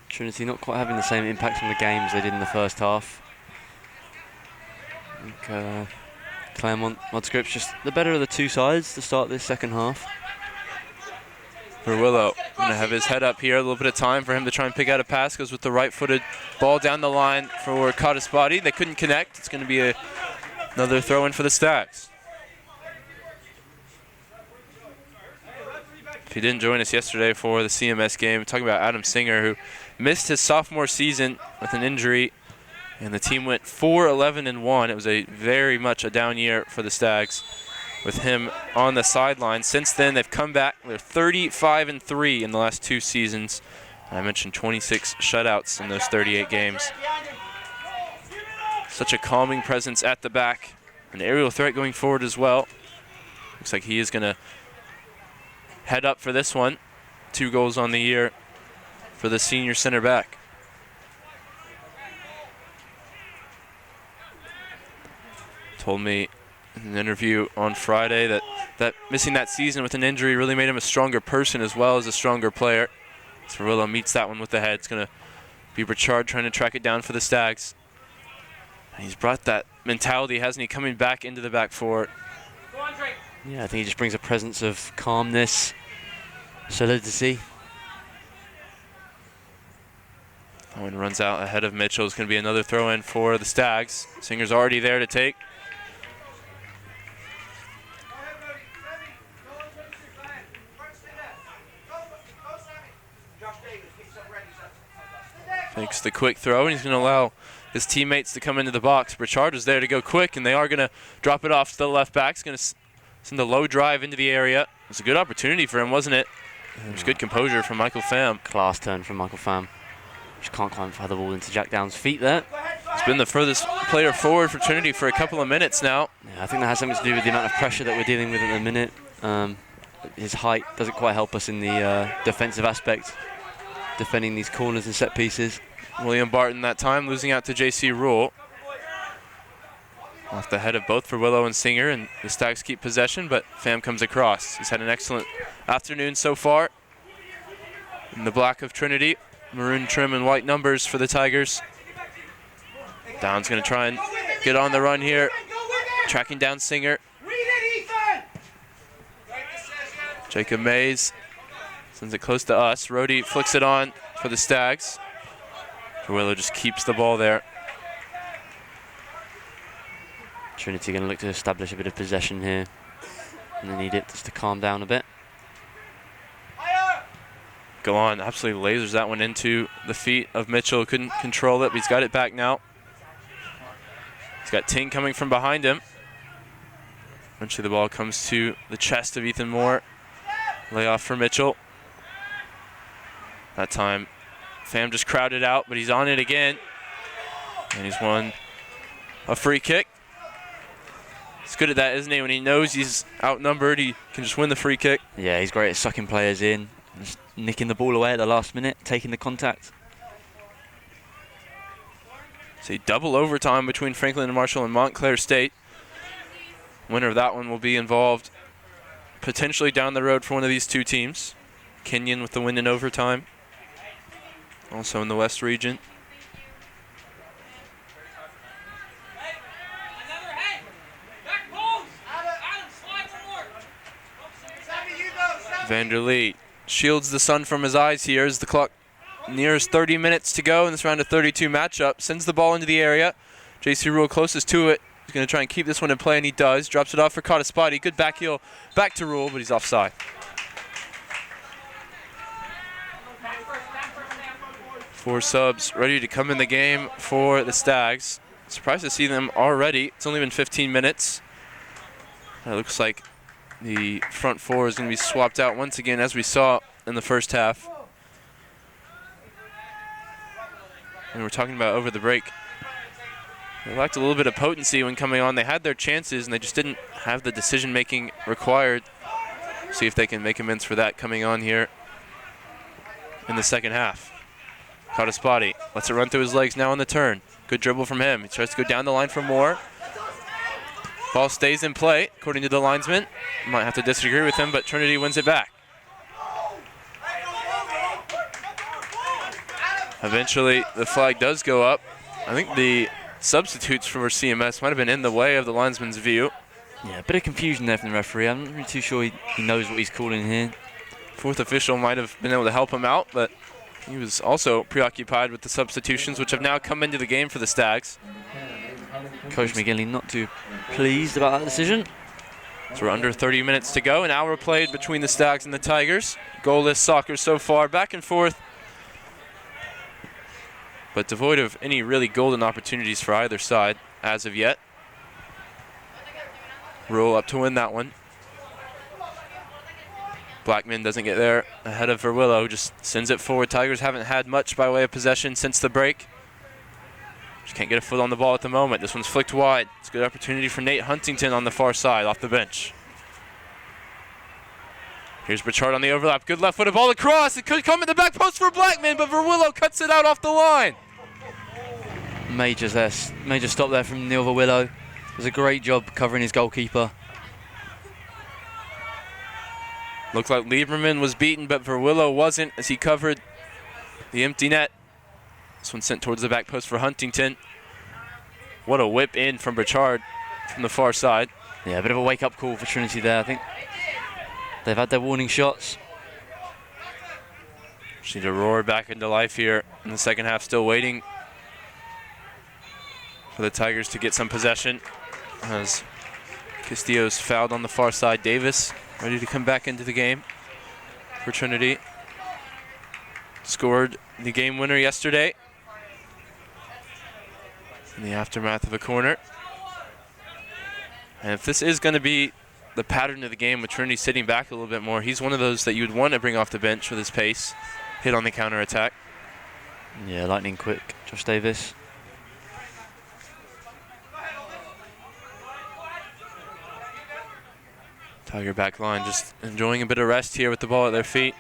D: Trinity not quite having the same impact on the games they did in the first half. I think Claremont-Mudd-Scripps just the better of the two sides to start this second half.
E: For Willow, going to have his head up here. A little bit of time for him to try and pick out a pass. Goes with the right-footed ball down the line for Cottis-Body. They couldn't connect. It's going to be another throw-in for the Stags. If you didn't join us yesterday for the CMS game, we're talking about Adam Singer, who missed his sophomore season with an injury, and the team went 4-11-1. It was very much a down year for the Stags with him on the sideline. Since then, they've come back. They're 35-3 in the last 2 seasons. And I mentioned 26 shutouts in those 38 games. Such a calming presence at the back. An aerial threat going forward as well. Looks like he is going to head up for this one. 2 goals on the year for the senior center back. Told me in an interview on Friday that missing that season with an injury really made him a stronger person as well as a stronger player. Cirillo meets that one with the head. It's going to be Burchard trying to track it down for the Stags. And he's brought that mentality, hasn't he, coming back into the back four.
D: Yeah, I think he just brings a presence of calmness, solidity.
E: Owen runs out ahead of Mitchell. It's going to be another throw-in for the Stags. Singer's already there to take. Makes the quick throw, and he's going to allow his teammates to come into the box. Burchard is there to go quick, and they are going to drop it off to the left back. He's going to send a low drive into the area. It was a good opportunity for him, wasn't it? It was good composure from Michael Pham.
D: Class turn from Michael Pham. Just can't quite fire the ball into Jack Down's feet there.
E: He's been the furthest player forward for Trinity for a couple of minutes now.
D: Yeah, I think that has something to do with the amount of pressure that we're dealing with at the minute. His height doesn't quite help us in the defensive aspect, defending these corners and set pieces.
E: William Barton that time losing out to J.C. Rule. Off the head of both for Willow and Singer, and the Stags keep possession, but Pham comes across. He's had an excellent afternoon so far. In the black of Trinity, maroon trim and white numbers for the Tigers. Down's going to try and get on the run here. Tracking down Singer. Jacob Mays sends it close to us. Rhodey flicks it on for the Stags. Willow just keeps the ball there.
D: Trinity going to look to establish a bit of possession here. And they need it just to calm down a bit.
E: Go on, absolutely lasers that one into the feet of Mitchell. Couldn't control it, but he's got it back now. He's got Ting coming from behind him. Eventually the ball comes to the chest of Ethan Moore. Layoff for Mitchell. That time, Pham just crowded out, but he's on it again. And he's won a free kick. He's good at that, isn't he? When he knows he's outnumbered, he can just win the free kick.
D: Yeah, he's great at sucking players in, just nicking the ball away at the last minute, taking the contact.
E: It's a double overtime between Franklin and Marshall and Montclair State. Winner of that one will be involved potentially down the road for one of these two teams. Kenyon with the win in overtime, also in the West region. Vanderlee shields the sun from his eyes here as the clock nears 30 minutes to go in this round of 32 matchup. Sends the ball into the area. J.C. Rule closest to it. He's going to try and keep this one in play, and he does. Drops it off for Cottaspotty. Good back heel back to Rule, but he's offside. Four subs ready to come in the game for the Stags. Surprised to see them already. It's only been 15 minutes. It looks like the front four is going to be swapped out once again, as we saw in the first half. And we're talking about over the break. They lacked a little bit of potency when coming on. They had their chances, and they just didn't have the decision-making required. See if they can make amends for that coming on here in the second half. Cottaspotty lets it run through his legs now on the turn. Good dribble from him. He tries to go down the line for more. Ball stays in play, according to the linesman. Might have to disagree with him, but Trinity wins it back. Eventually, the flag does go up. I think the substitutes for CMS might have been in the way of the linesman's view.
K: Yeah, a bit of confusion there from the referee. I'm not really too sure he knows what he's calling here.
E: Fourth official might have been able to help him out, but he was also preoccupied with the substitutions, which have now come into the game for the Stags.
K: Coach McGinley not too pleased about that decision.
E: So we're under 30 minutes to go. An hour played between the Stags and the Tigers. Goalless soccer so far, back and forth, but devoid of any really golden opportunities for either side as of yet. Rule up to win that one. Blackman doesn't get there ahead of Verwillow, who just sends it forward. Tigers haven't had much by way of possession since the break. Just can't get a foot on the ball at the moment. This one's flicked wide. It's a good opportunity for Nate Huntington on the far side off the bench. Here's Burchard on the overlap. Good left-footed ball across. It could come at the back post for Blackman, but Verwillow cuts it out off the line.
K: Major stop there from Neil Verwillow. Does a great job covering his goalkeeper.
E: Looked like Lieberman was beaten, but Verwillow wasn't as he covered the empty net. This one sent towards the back post for Huntington. What a whip in from Burchard from the far side.
K: Yeah, a bit of a wake-up call for Trinity there. I think they've had their warning shots.
E: Just need to roar back into life here in the second half, still waiting for the Tigers to get some possession as Castillo's fouled on the far side. Davis ready to come back into the game for Trinity. Scored the game winner yesterday in the aftermath of a corner. And if this is going to be the pattern of the game with Trinity sitting back a little bit more, he's one of those that you would want to bring off the bench with his pace, hit on the counter-attack.
K: Yeah, lightning quick, Josh Davis.
E: Tiger back line just enjoying a bit of rest here with the ball at their feet.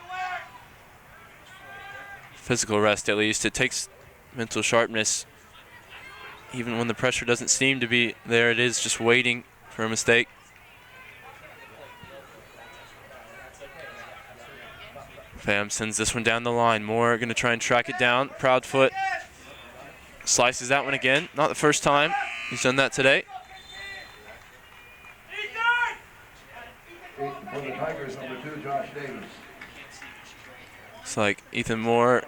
E: Physical rest at least. It takes mental sharpness. Even when the pressure doesn't seem to be there, it is just waiting for a mistake. Pham sends this one down the line. Moore going to try and track it down. Proudfoot slices that one again. Not the first time he's done that today.
H: For the Tigers, number 2, Josh Davis.
E: Looks like Ethan Moore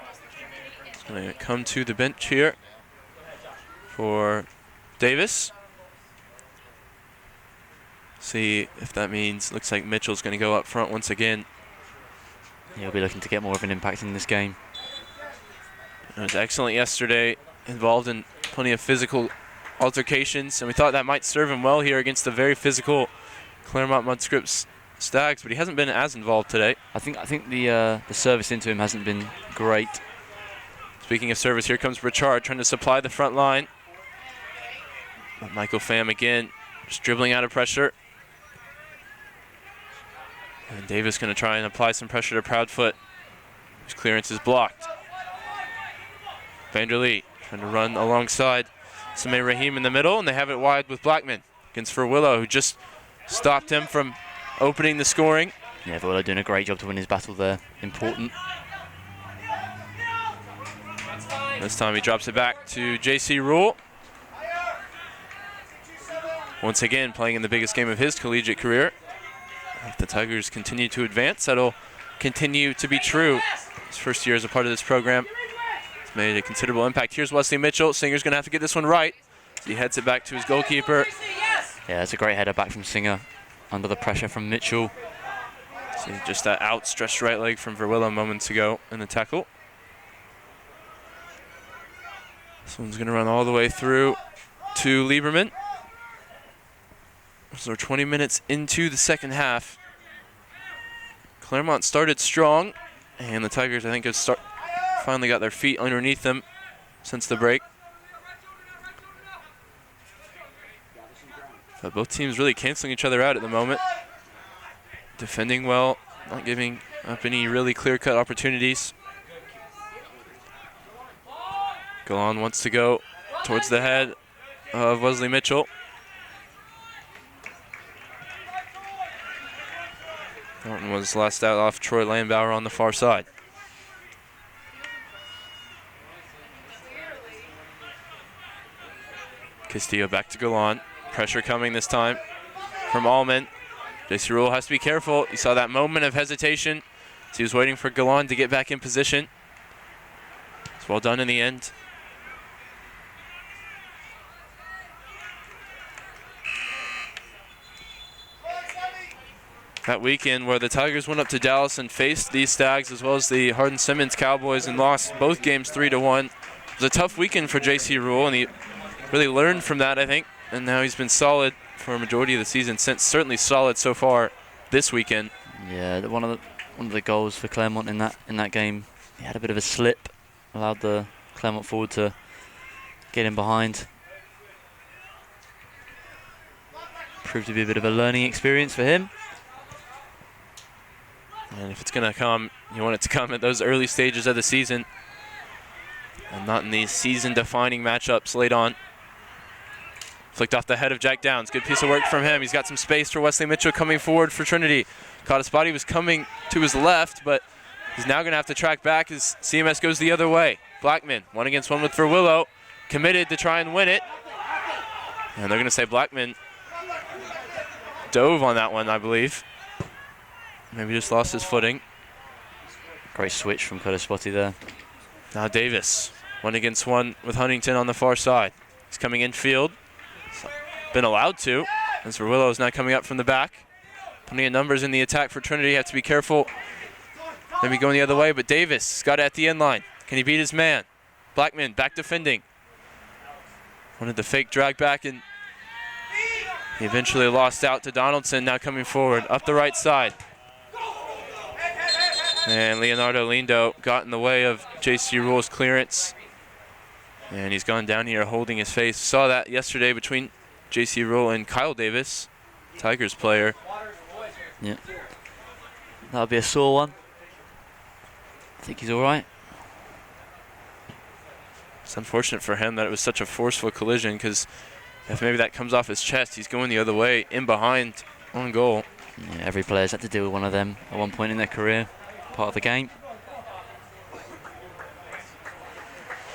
E: is going to come to the bench here for Davis. See if that means, looks like Mitchell's going to go up front once again.
K: He'll be looking to get more of an impact in this game.
E: It was excellent yesterday, involved in plenty of physical altercations, and we thought that might serve him well here against the very physical Claremont-Mudd-Scripps Stags, but he hasn't been as involved today.
K: I think the service into him hasn't been great.
E: Speaking of service, here comes Richard trying to supply the front line. Michael Pham again, just dribbling out of pressure. And Davis going to try and apply some pressure to Proudfoot. His clearance is blocked. Vanderlee trying to run alongside
B: Samir Rahim in the middle, and they have it wide with Blackman against Verwillow, who just stopped him from opening the scoring.
D: Yeah, Verwillow doing a great job to win his battle there. Important.
B: This time he drops it back to J.C. Rule. Once again, playing in the biggest game of his collegiate career. If the Tigers continue to advance, that'll continue to be true. His first year as a part of this program. It's made a considerable impact. Here's Wesley Mitchell. Singer's going to have to get this one right. He heads it back to his goalkeeper.
D: Yeah, it's a great header back from Singer under the pressure from Mitchell.
B: See just that outstretched right leg from Verwillow moments ago in the tackle. This one's going to run all the way through to Lieberman. So we're 20 minutes into the second half. Claremont started strong, and the Tigers, I think, have finally got their feet underneath them since the break. But both teams really canceling each other out at the moment. Defending well, not giving up any really clear-cut opportunities. Galan wants to go towards the head of Wesley Mitchell. Thornton was last out off Troy Landbauer on the far side. Castillo back to Galan. Pressure coming this time from Allman. J.C. Rule has to be careful. You saw that moment of hesitation as he was waiting for Galan to get back in position. It's well done in the end. That weekend where the Tigers went up to Dallas and faced these Stags as well as the Hardin-Simmons Cowboys and lost both games 3-1. It was a tough weekend for J.C. Rule, and he really learned from that, I think. And now he's been solid for a majority of the season since, certainly solid so far this weekend.
D: Yeah, one of the goals for Claremont in that game, he had a bit of a slip, allowed the Claremont forward to get in behind. Proved to be a bit of a learning experience for him.
B: And if it's going to come, you want it to come at those early stages of the season and not in these season-defining matchups late on. Flicked off the head of Jack Downs. Good piece of work from him. He's got some space for Wesley Mitchell coming forward for Trinity. Caught a spot. He was coming to his left, but he's now going to have to track back as CMS goes the other way. Blackman, 1-against-1 with Verwillow. Committed to try and win it. And they're going to say Blackman dove on that one, I believe. Maybe just lost his footing.
D: Great switch from Curtis Spotty there.
B: Now Davis, 1-against-1 with Huntington on the far side. He's coming infield. Been allowed to, as Verwillow is now coming up from the back. Plenty of numbers in the attack for Trinity. Have to be careful. Maybe going the other way, but Davis got it at the end line. Can he beat his man? Blackman back defending. Wanted the fake drag back, and he eventually lost out to Donaldson, now coming forward up the right side. And Leonardo Lindo got in the way of J.C. Rule's clearance. And he's gone down here holding his face. Saw that yesterday between J.C. Rule and Kyle Davis, Tigers player.
D: Yeah. That'll be a sore one. I think he's all right.
B: It's unfortunate for him that it was such a forceful collision, because if maybe that comes off his chest, he's going the other way, in behind, on goal.
D: Yeah, every player's had to deal with one of them at one point in their career. Part of the game.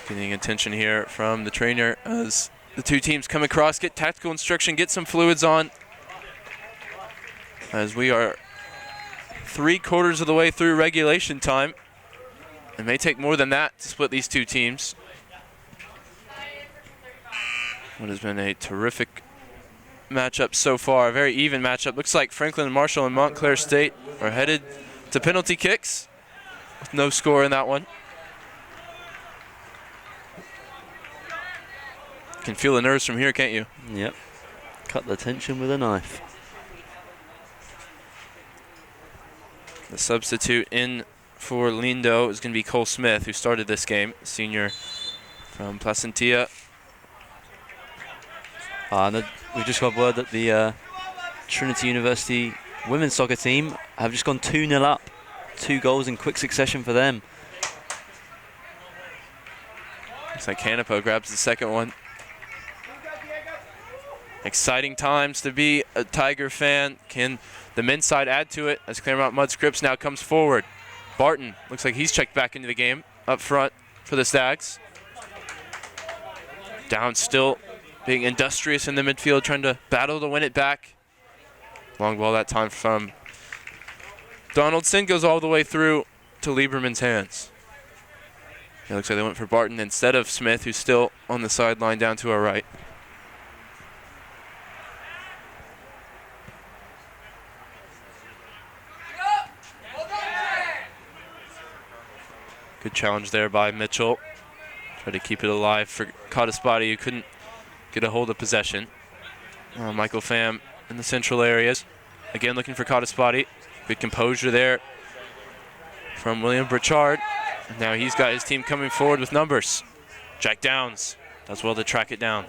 B: Getting attention here from the trainer as the two teams come across, get tactical instruction, get some fluids on. As we are 3/4 of the way through regulation time. It may take more than that to split these two teams. What has been a terrific matchup so far, a very even matchup. Looks like Franklin and Marshall and Montclair State are headed to penalty kicks with no score in that one. Can feel the nerves from here, can't you?
D: Yep. Cut the tension with a knife.
B: The substitute in for Lindo is going to be Cole Smith, who started this game, senior from Placentia.
D: We've just got word that the Trinity University women's soccer team have just gone 2-0 up. 2 goals in quick succession for them.
B: Looks like Canapo grabs the second one. Exciting times to be a Tiger fan. Can the men's side add to it as Claremont-Mudd-Scripps now comes forward? Barton looks like he's checked back into the game up front for the Stags. Down still, being industrious in the midfield, trying to battle to win it back. Long ball that time from Donaldson, goes all the way through to Lieberman's hands. It looks like they went for Barton instead of Smith, who's still on the sideline down to our right. Good challenge there by Mitchell. Try to keep it alive for Cottaspotty, who couldn't get a hold of possession. Michael Pham in the central areas. Again, looking for Cottaspotty. Good composure there from William Burchard. And now he's got his team coming forward with numbers. Jack Downs does well to track it down.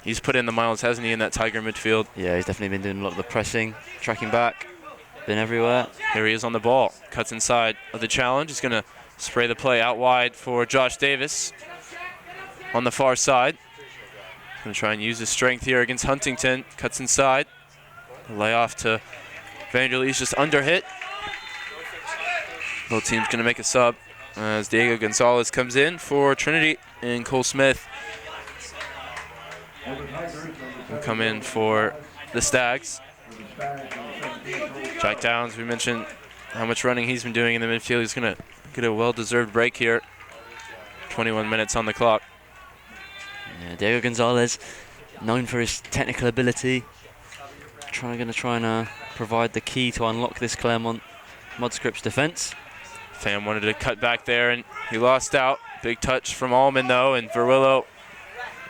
B: He's put in the miles, hasn't he, in that Tiger midfield?
D: Yeah, he's definitely been doing a lot of the pressing, tracking back. Been everywhere.
B: Here he is on the ball. Cuts inside of the challenge. He's going to spray the play out wide for Josh Davis on the far side. Going to try and use his strength here against Huntington. Cuts inside. Lay off to Vanderleest, just under hit. Both teams going to make a sub as Diego Gonzalez comes in for Trinity, and Cole Smith will come in for the Stags. Jack Downs, we mentioned how much running he's been doing in the midfield. He's going to get a well-deserved break here. 21 minutes on the clock.
D: Yeah, Diego Gonzalez, known for his technical ability. Going to try and provide the key to unlock this Claremont-Mudd-Scripps defense.
B: Pham wanted to cut back there, and he lost out. Big touch from Allman, though, and Verwillow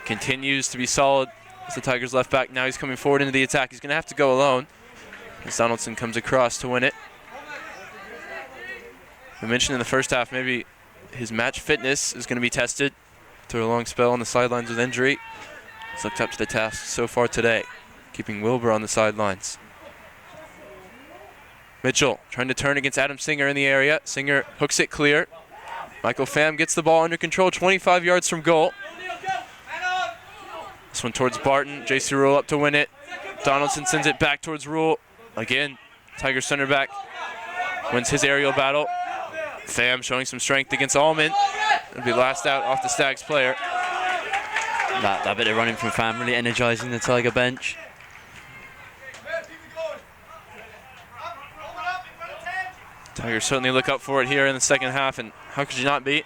B: continues to be solid as the Tigers left back. Now he's coming forward into the attack. He's going to have to go alone as Donaldson comes across to win it. We mentioned in the first half maybe his match fitness is going to be tested through a long spell on the sidelines with injury. He's looked up to the task so far today, keeping Wilbur on the sidelines. Mitchell trying to turn against Adam Singer in the area. Singer hooks it clear. Michael Pham gets the ball under control, 25 yards from goal. This one towards Barton. J.C. Rule up to win it. Donaldson sends it back towards Rule. Again, Tiger center back wins his aerial battle. Pham showing some strength against Allman. It'll be last out off the Stags player.
D: That bit of running from Pham really energizing the Tiger bench.
B: Tigers certainly look up for it here in the second half, and how could you not be?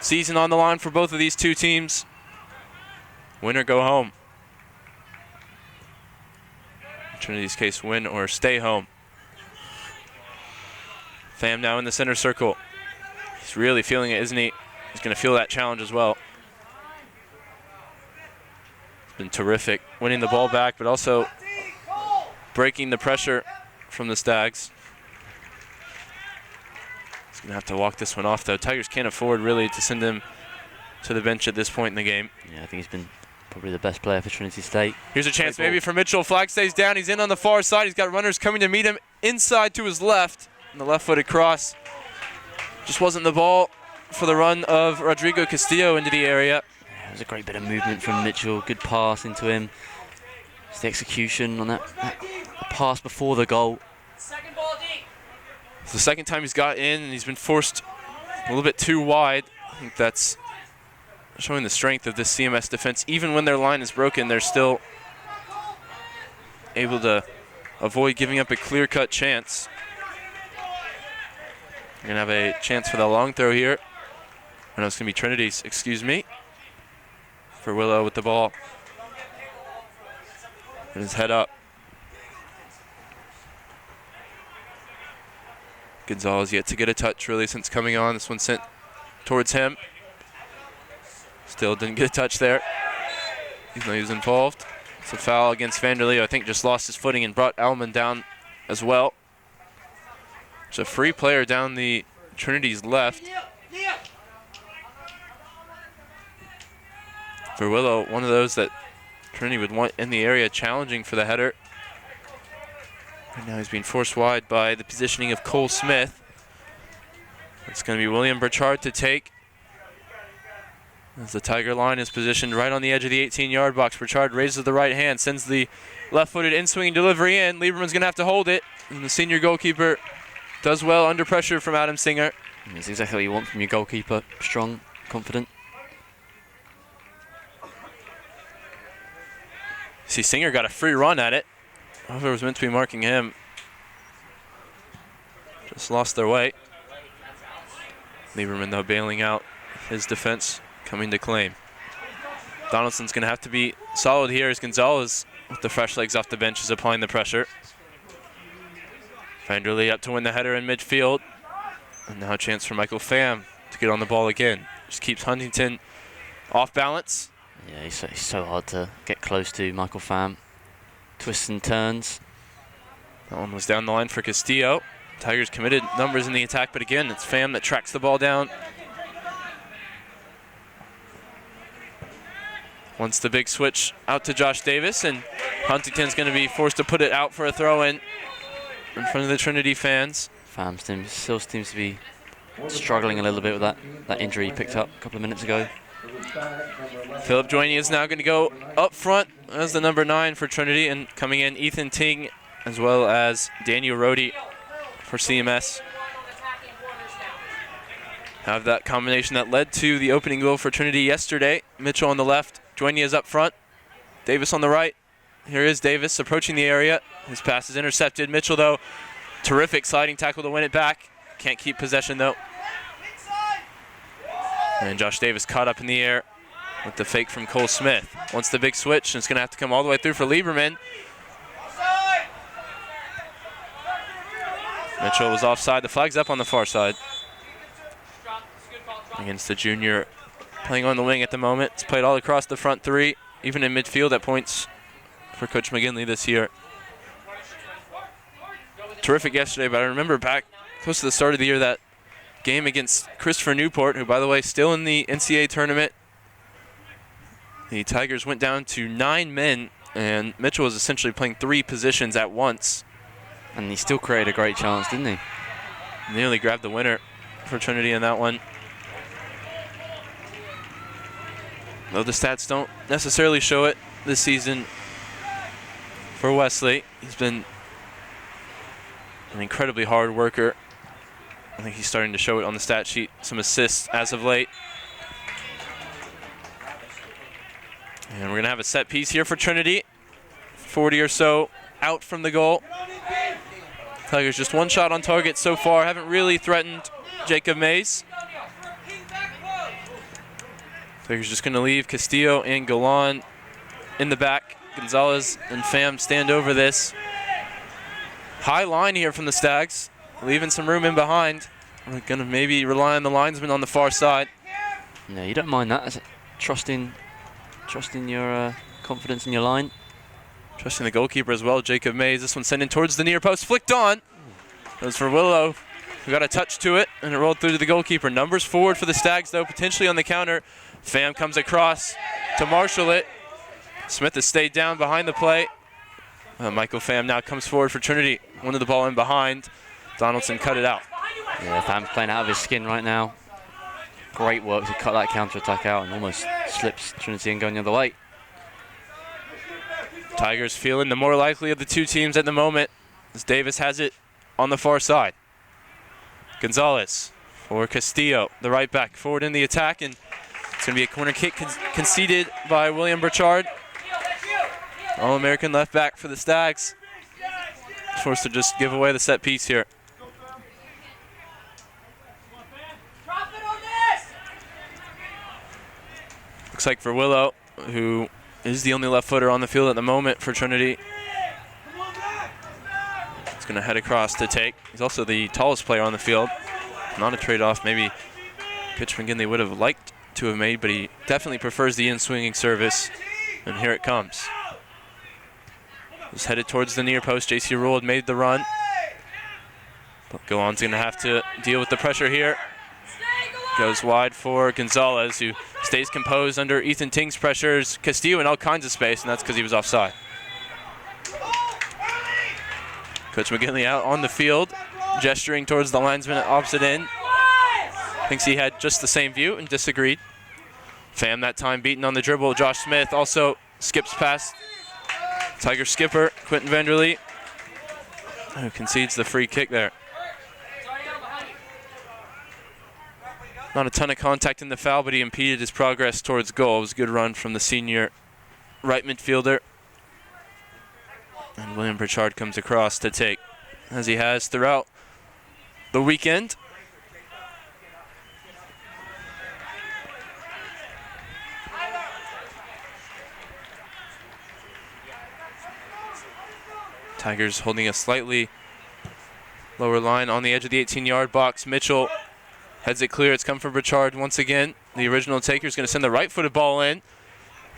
B: Season on the line for both of these two teams. Win or go home. In Trinity's case, win or stay home. Pham now in the center circle. He's really feeling it, isn't he? He's going to feel that challenge as well. It's been terrific winning the ball back, but also breaking the pressure from the Stags. He's going to have to walk this one off, though. Tigers can't afford really to send him to the bench at this point in the game.
D: Yeah, I think he's been probably the best player for Trinity State.
B: Here's a chance maybe for Mitchell. Flag stays down. He's in on the far side. He's got runners coming to meet him inside to his left. And the left-footed cross just wasn't the ball for the run of Rodrigo Castillo into the area.
D: Yeah, it was a great bit of movement from Mitchell. Good pass into him. Just the execution on that pass before the goal.
I: Second ball deep.
B: It's the second time he's got in, and he's been forced a little bit too wide. I think that's showing the strength of this CMS defense. Even when their line is broken, they're still able to avoid giving up a clear-cut chance. We're going to have a chance for the long throw here. I know it's going to be Trinity's, excuse me. For Willow with the ball. Put his head up. Gonzalez yet to get a touch really since coming on. This one sent towards him. Still didn't get a touch there, even though he was involved. It's a foul against Vanderleo. I think just lost his footing and brought Allman down as well. It's a free player down the Trinity's left. For Willow, one of those that Trinity would want in the area, challenging for the header. Right now he's being forced wide by the positioning of Cole Smith. It's going to be William Burchard to take.
E: As the Tiger line is positioned right on the edge of the 18-yard box, Burchard raises the right hand, sends the left-footed in-swinging delivery in. Lieberman's going to have to hold it, and the senior goalkeeper does well under pressure from Adam Singer.
D: That's exactly what you want from your goalkeeper, strong, confident.
E: See, Singer got a free run at it. Whoever was meant to be marking him just lost their way. Lieberman, though, bailing out his defense, coming to claim. Donaldson's going to have to be solid here as Gonzalez, with the fresh legs off the bench, is applying the pressure. Vanderlee up to win the header in midfield. And now a chance for Michael Pham to get on the ball again. Just keeps Huntington off balance.
D: Yeah, he's so hard to get close to, Michael Pham. Twists and turns.
E: That one was down the line for Castillo. Tigers committed numbers in the attack, but again, it's Pham that tracks the ball down. Once the big switch out to Josh Davis, and Huntington's going to be forced to put it out for a throw-in in front of the Trinity fans.
D: Pham still seems to be struggling a little bit with that injury he picked up a couple of minutes ago.
E: Philip Joyny is now going to go up front as the number 9 for Trinity, and coming in Ethan Ting as well as Daniel Rohde for CMS. Have that combination that led to the opening goal for Trinity yesterday. Mitchell on the left, Joyny is up front, Davis on the right. Here is Davis approaching the area. His pass is intercepted. Mitchell, though, terrific sliding tackle to win it back. Can't keep possession, though. And Josh Davis caught up in the air with the fake from Cole Smith. Once the big switch, and it's going to have to come all the way through for Lieberman. Mitchell was offside. The flag's up on the far side. Against the junior playing on the wing at the moment. It's played all across the front three, even in midfield at points for Coach McGinley this year. Terrific yesterday, but I remember back close to the start of the year that game against Christopher Newport, who, by the way, still in the NCAA tournament. The Tigers went down to 9 men, and Mitchell was essentially playing 3 positions at once.
D: And he still created a great chance, didn't he?
E: Nearly grabbed the winner for Trinity in that one. Though the stats don't necessarily show it this season for Wesley. He's been an incredibly hard worker. I think he's starting to show it on the stat sheet. Some assists as of late. And we're going to have a set piece here for Trinity. 40 or so out from the goal. Tigers just one shot on target so far. Haven't really threatened Jacob Mays. Tigers just going to leave Castillo and Galan in the back. Gonzalez and Pham stand over this. High line here from the Stags, leaving some room in behind. We're going to maybe rely on the linesman on the far side.
D: No, you don't mind that. Is it trusting your confidence in your line.
E: Trusting the goalkeeper as well, Jacob Mays. This one sent in towards the near post, flicked on. That was for Willow, who got a touch to it, and it rolled through to the goalkeeper. Numbers forward for the Stags, though, potentially on the counter. Pham comes across to marshal it. Smith has stayed down behind the play. Michael Pham now comes forward for Trinity. Wanted the ball in behind. Donaldson cut it out.
D: Yeah, Pham's playing out of his skin right now. Great work to cut that counter-attack out and almost slips Trinity and going the other way.
E: Tigers feeling the more likely of the two teams at the moment, as Davis has it on the far side. Gonzalez for Castillo, the right back, forward in the attack, and it's going to be a corner kick conceded by William Burchard. All-American left back for the Stags. Forced to just give away the set piece here. Looks like for Willow, who is the only left footer on the field at the moment for Trinity. He's going to head across to take. He's also the tallest player on the field. Not a trade-off maybe Coach McGinley would have liked to have made, but he definitely prefers the in-swinging service. And here it comes. Just headed towards the near post. J.C. Rule had made the run. But Galan's going to have to deal with the pressure here. Goes wide for Gonzalez, who stays composed under Ethan Ting's pressures. Castillo in all kinds of space, and that's because he was offside. Coach McGinley out on the field, gesturing towards the linesman at opposite end. Thinks he had just the same view and disagreed.
B: Pham that time beaten on the dribble. Josh Smith also skips past Tiger skipper Quentin Vanderlee, who concedes the free kick there. Not a ton of contact in the foul, but he impeded his progress towards goal. It was a good run from the senior right midfielder. And William Pritchard comes across to take, as he has throughout the weekend. Tigers holding a slightly lower line on the edge of the 18-yard box. Mitchell heads it clear. It's come from Pritchard once again. The original taker is going to send the right-footed ball in.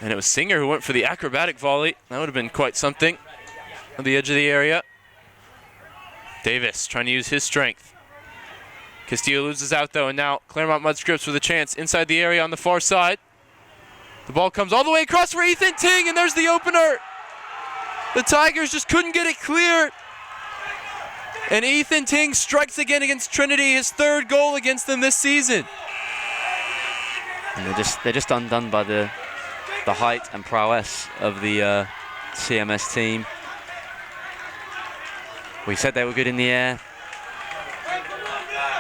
B: And it was Singer who went for the acrobatic volley. That would have been quite something on the edge of the area. Davis trying to use his strength. Castillo loses out though, and now Claremont-Mudd-Scripps with a chance inside the area on the far side. The ball comes all the way across for Ethan Ting, and there's the opener. The Tigers just couldn't get it clear. And Ethan Ting strikes again against Trinity, his third goal against them this season.
D: And they're just undone by the height and prowess of the CMS team. We said they were good in the air.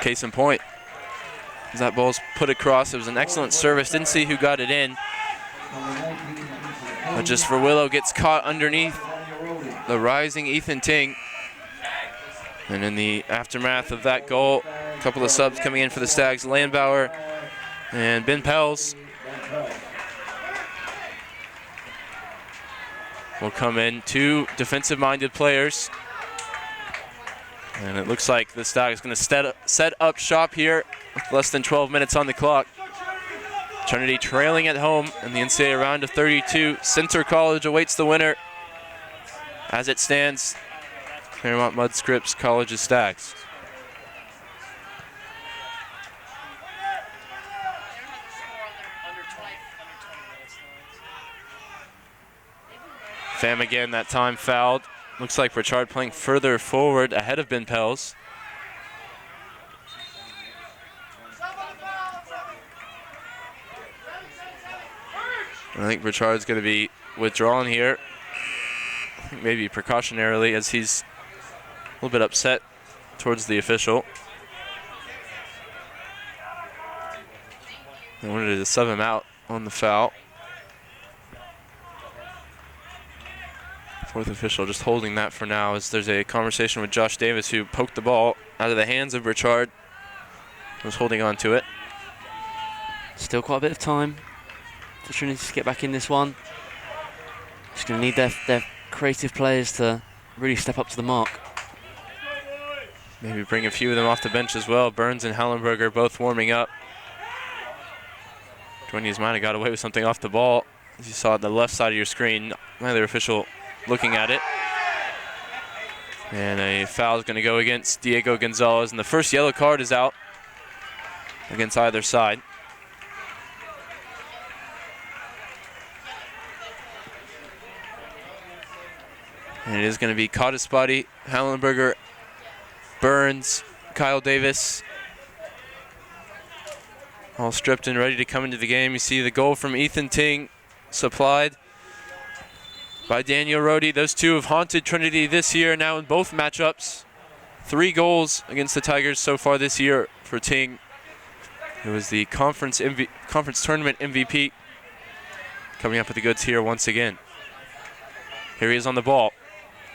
B: Case in point, as that ball's put across, it was an excellent service. Didn't see who got it in. But just for Willow gets caught underneath the rising Ethan Ting. And in the aftermath of that goal, a couple of subs coming in for the Stags, Landbauer and Ben Pels will come in. Two defensive-minded players. And it looks like the Stags is going to set up shop here with less than 12 minutes on the clock. Trinity trailing at home in the NCAA round of 32. Center College awaits the winner. As it stands, Claremont-Mudd-Scripps College's Stags. Pham again, that time fouled. Looks like Pritchard playing further forward ahead of Ben Pels. I think Pritchard's going to be withdrawn here. I think maybe precautionarily, as he's a little bit upset towards the official. They wanted to sub him out on the foul. Fourth official just holding that for now, as there's a conversation with Josh Davis, who poked the ball out of the hands of Pritchard. Was holding on to it.
D: Still quite a bit of time for Trinity to get back in this one. Just going to need their creative players to really step up to the mark.
B: Maybe bring a few of them off the bench as well. Burns and Hallenberger both warming up. Duenas might have got away with something off the ball. As you saw at the left side of your screen, neither official looking at it. And a foul is going to go against Diego Gonzalez, and the first yellow card is out against either side. And it is going to be Cottaspotty, Hallenberger, Burns, Kyle Davis, all stripped and ready to come into the game. You see the goal from Ethan Ting supplied by Daniel Rohde. Those two have haunted Trinity this year now in both matchups. 3 goals against the Tigers so far this year for Ting. It was the conference tournament MVP, coming up with the goods here once again. Here he is on the ball.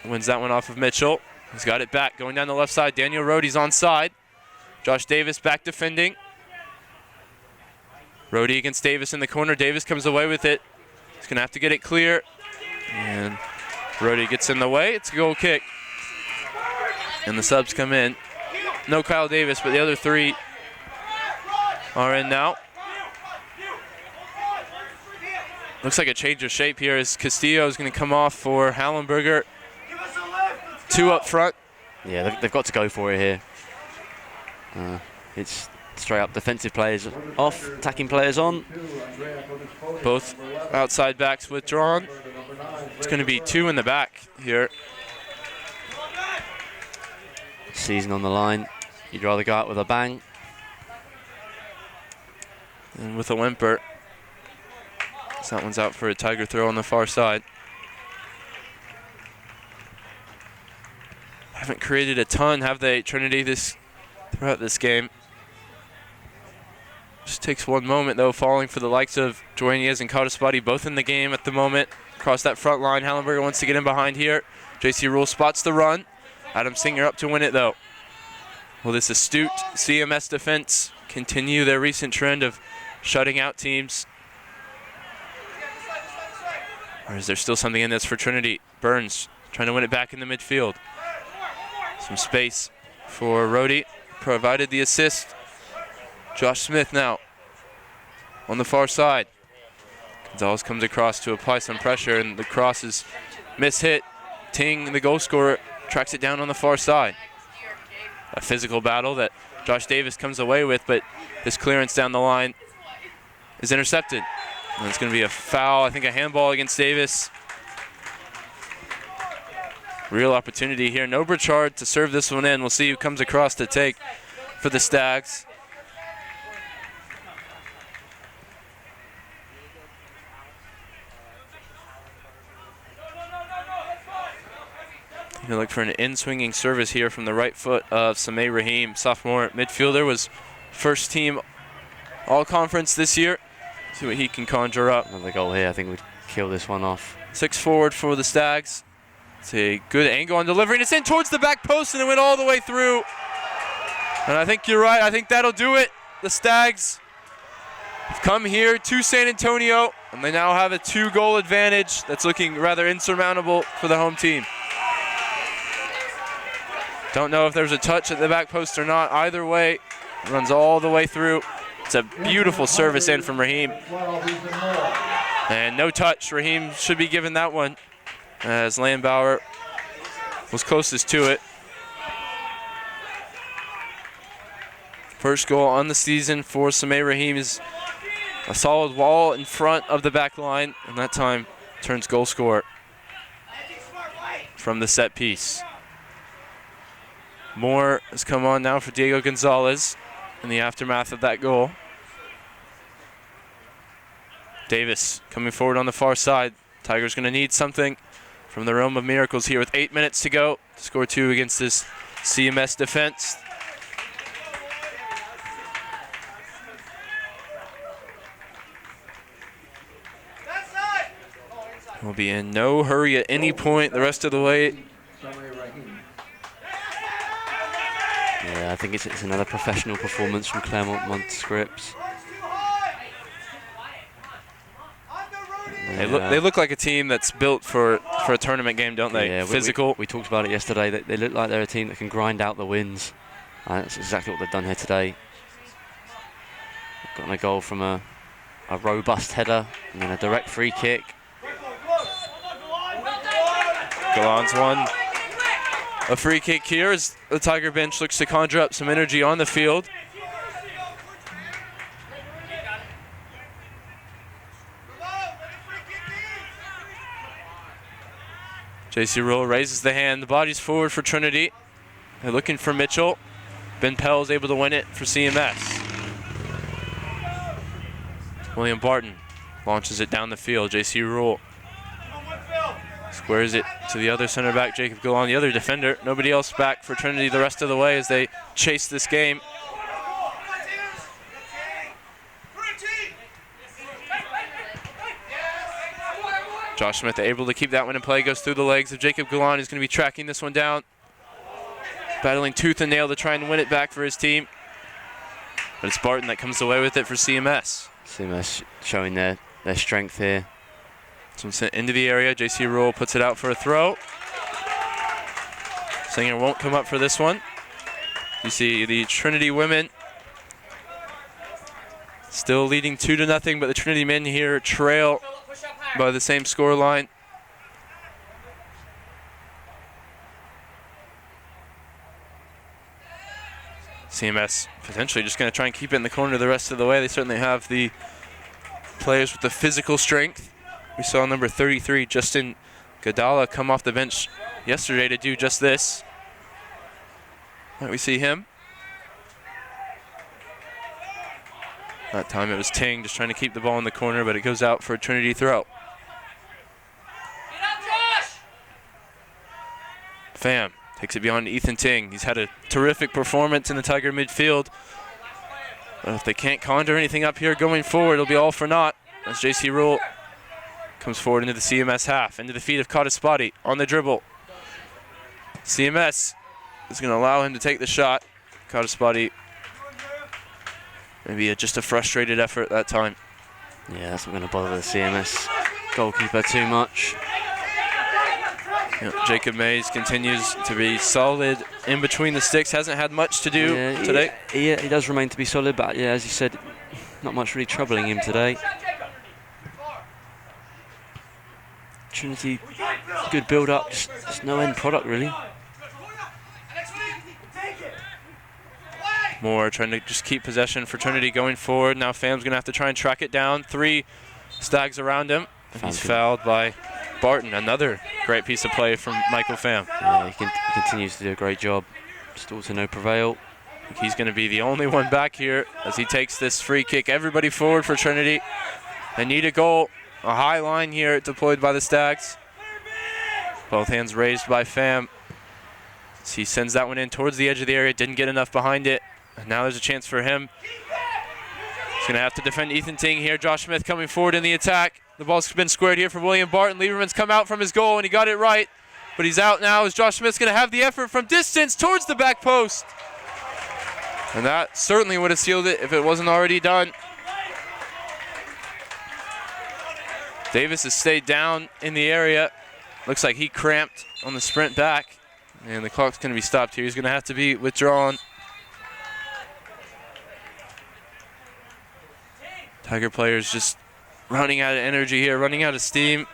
B: Wins that one off of Mitchell. He's got it back, going down the left side. Daniel Rohde's onside. Josh Davis back defending. Rohde against Davis in the corner. Davis comes away with it. He's going to have to get it clear. And Rohde gets in the way. It's a goal kick. And the subs come in. No Kyle Davis, but the other 3 are in now. Looks like a change of shape here as Castillo is going to come off for Hallenberger. 2 up front.
D: Yeah, they've got to go for it here. It's straight up defensive players off, attacking players on.
B: Both outside backs withdrawn. It's going to be 2 in the back here.
D: Season on the line. You'd rather go out with a bang.
B: And with a whimper,
E: So that one's out for a Tiger throw on the far side. Haven't created a ton, have they, Trinity, throughout this game? Just takes one moment, though, falling for the likes of Duenas and Cottaspati, both in the game at the moment. Across that front line, Hallenberger wants to get in behind here. JC Rule spots the run. Adam Singer up to win it, though. Will this astute CMS defense continue their recent trend of shutting out teams? Or is there still something in this for Trinity? Burns trying to win it back in the midfield. Some space for Rhodey, provided the assist. Josh Smith now on the far side. Gonzalez comes across to apply some pressure, and the cross is mishit. Ting, the goal scorer, tracks it down on the far side. A physical battle that Josh Davis comes away with, but his clearance down the line is intercepted. And it's going to be a foul, I think a handball against Davis. Real opportunity here. No Burchard to serve this one in. We'll see who comes across to take for the Stags. You look for an in-swinging service here from the right foot of Sameh Rahim, sophomore midfielder, was first team all-conference this year. See what he can conjure up.
D: Another goal here, I think we'd kill this one off.
E: 6 forward for the Stags. It's a good angle on delivery, and it's in towards the back post, and it went all the way through. And I think you're right, I think that'll do it. The Stags have come here to San Antonio, and they now have a 2-goal advantage that's looking rather insurmountable for the home team. Don't know if there's a touch at the back post or not. Either way, runs all the way through. It's a beautiful service in from Rahim. And no touch. Rahim should be given that one, as Landbauer was closest to it. First goal on the season for Sameh Rahim is a solid wall in front of the back line, and that time turns goal scorer from the set piece. Moore has come on now for Diego Gonzalez in the aftermath of that goal. Davis coming forward on the far side. Tigers going to need something from the realm of miracles here with 8 minutes to go to score 2 against this CMS defense. We'll be in no hurry at any point the rest of the way.
D: Yeah, I think it's another professional performance from Claremont-Mudd-Scripps.
E: They look like a team that's built for a tournament game, don't they?
D: Yeah,
E: physical.
D: We talked about it yesterday. They look like they're a team that can grind out the wins. That's exactly what they've done here today. Got a goal from a robust header and then a direct free kick.
E: Galan's won a free kick here as the Tiger bench looks to conjure up some energy on the field. JC Rule raises the hand, the body's forward for Trinity. They're looking for Mitchell. Ben Pell is able to win it for CMS. William Barton launches it down the field. JC Rule squares it to the other center back, Jacob Galan, the other defender. Nobody else back for Trinity the rest of the way as they chase this game. Josh Smith able to keep that one in play, goes through the legs of Jacob Galan. He's going to be tracking this one down. Battling tooth and nail to try and win it back for his team. But it's Barton that comes away with it for CMS.
D: CMS showing their strength here.
E: So sent into the area. JC Rule puts it out for a throw. Singer won't come up for this one. You see the Trinity women still leading 2-0, but the Trinity men here trail by the same score line. CMS potentially just going to try and keep it in the corner the rest of the way. They certainly have the players with the physical strength. We saw number 33, Justin Gadala, come off the bench yesterday to do just this. Might we see him?
B: That time it was Ting just trying to keep the ball in the corner, but it goes out for a Trinity throw. Pham takes it beyond Ethan Ting. He's had a terrific performance in the Tiger midfield. But if they can't conjure anything up here going forward, it'll be all for naught. As J.C. Rule comes forward into the CMS half, into the feet of Kataspati on the dribble. CMS is going to allow him to take the shot. Kataspati, maybe just a frustrated effort that time.
D: Yeah, that's not going to bother the CMS goalkeeper too much.
B: Jacob Mays continues to be solid in between the sticks. Hasn't had much to do today.
D: He does remain to be solid, but yeah, as you said, not much really troubling him today. Trinity, good build-up, just no end product really.
B: Moore trying to just keep possession for Trinity going forward. Now Pham's going to have to try and track it down. 3 Stags around him. He's fouled by Barton. Another great piece of play from Michael Pham.
D: Yeah, he continues to do a great job. Still to no prevail.
B: He's going to be the only one back here as he takes this free kick. Everybody forward for Trinity. They need a goal. A high line here deployed by the Stags. Both hands raised by Pham. He sends that one in towards the edge of the area. Didn't get enough behind it. And now there's a chance for him. He's going to have to defend Ethan Ting here. Josh Smith coming forward in the attack. The ball's been squared here for William Barton. Lieberman's come out from his goal and he got it right. But he's out now as Josh Smith's going to have the effort from distance towards the back post. And that certainly would have sealed it if it wasn't already done. Davis has stayed down in the area. Looks like he cramped on the sprint back. And the clock's going to be stopped here. He's going to have to be withdrawn. Tiger players just running out of energy here, running out of steam.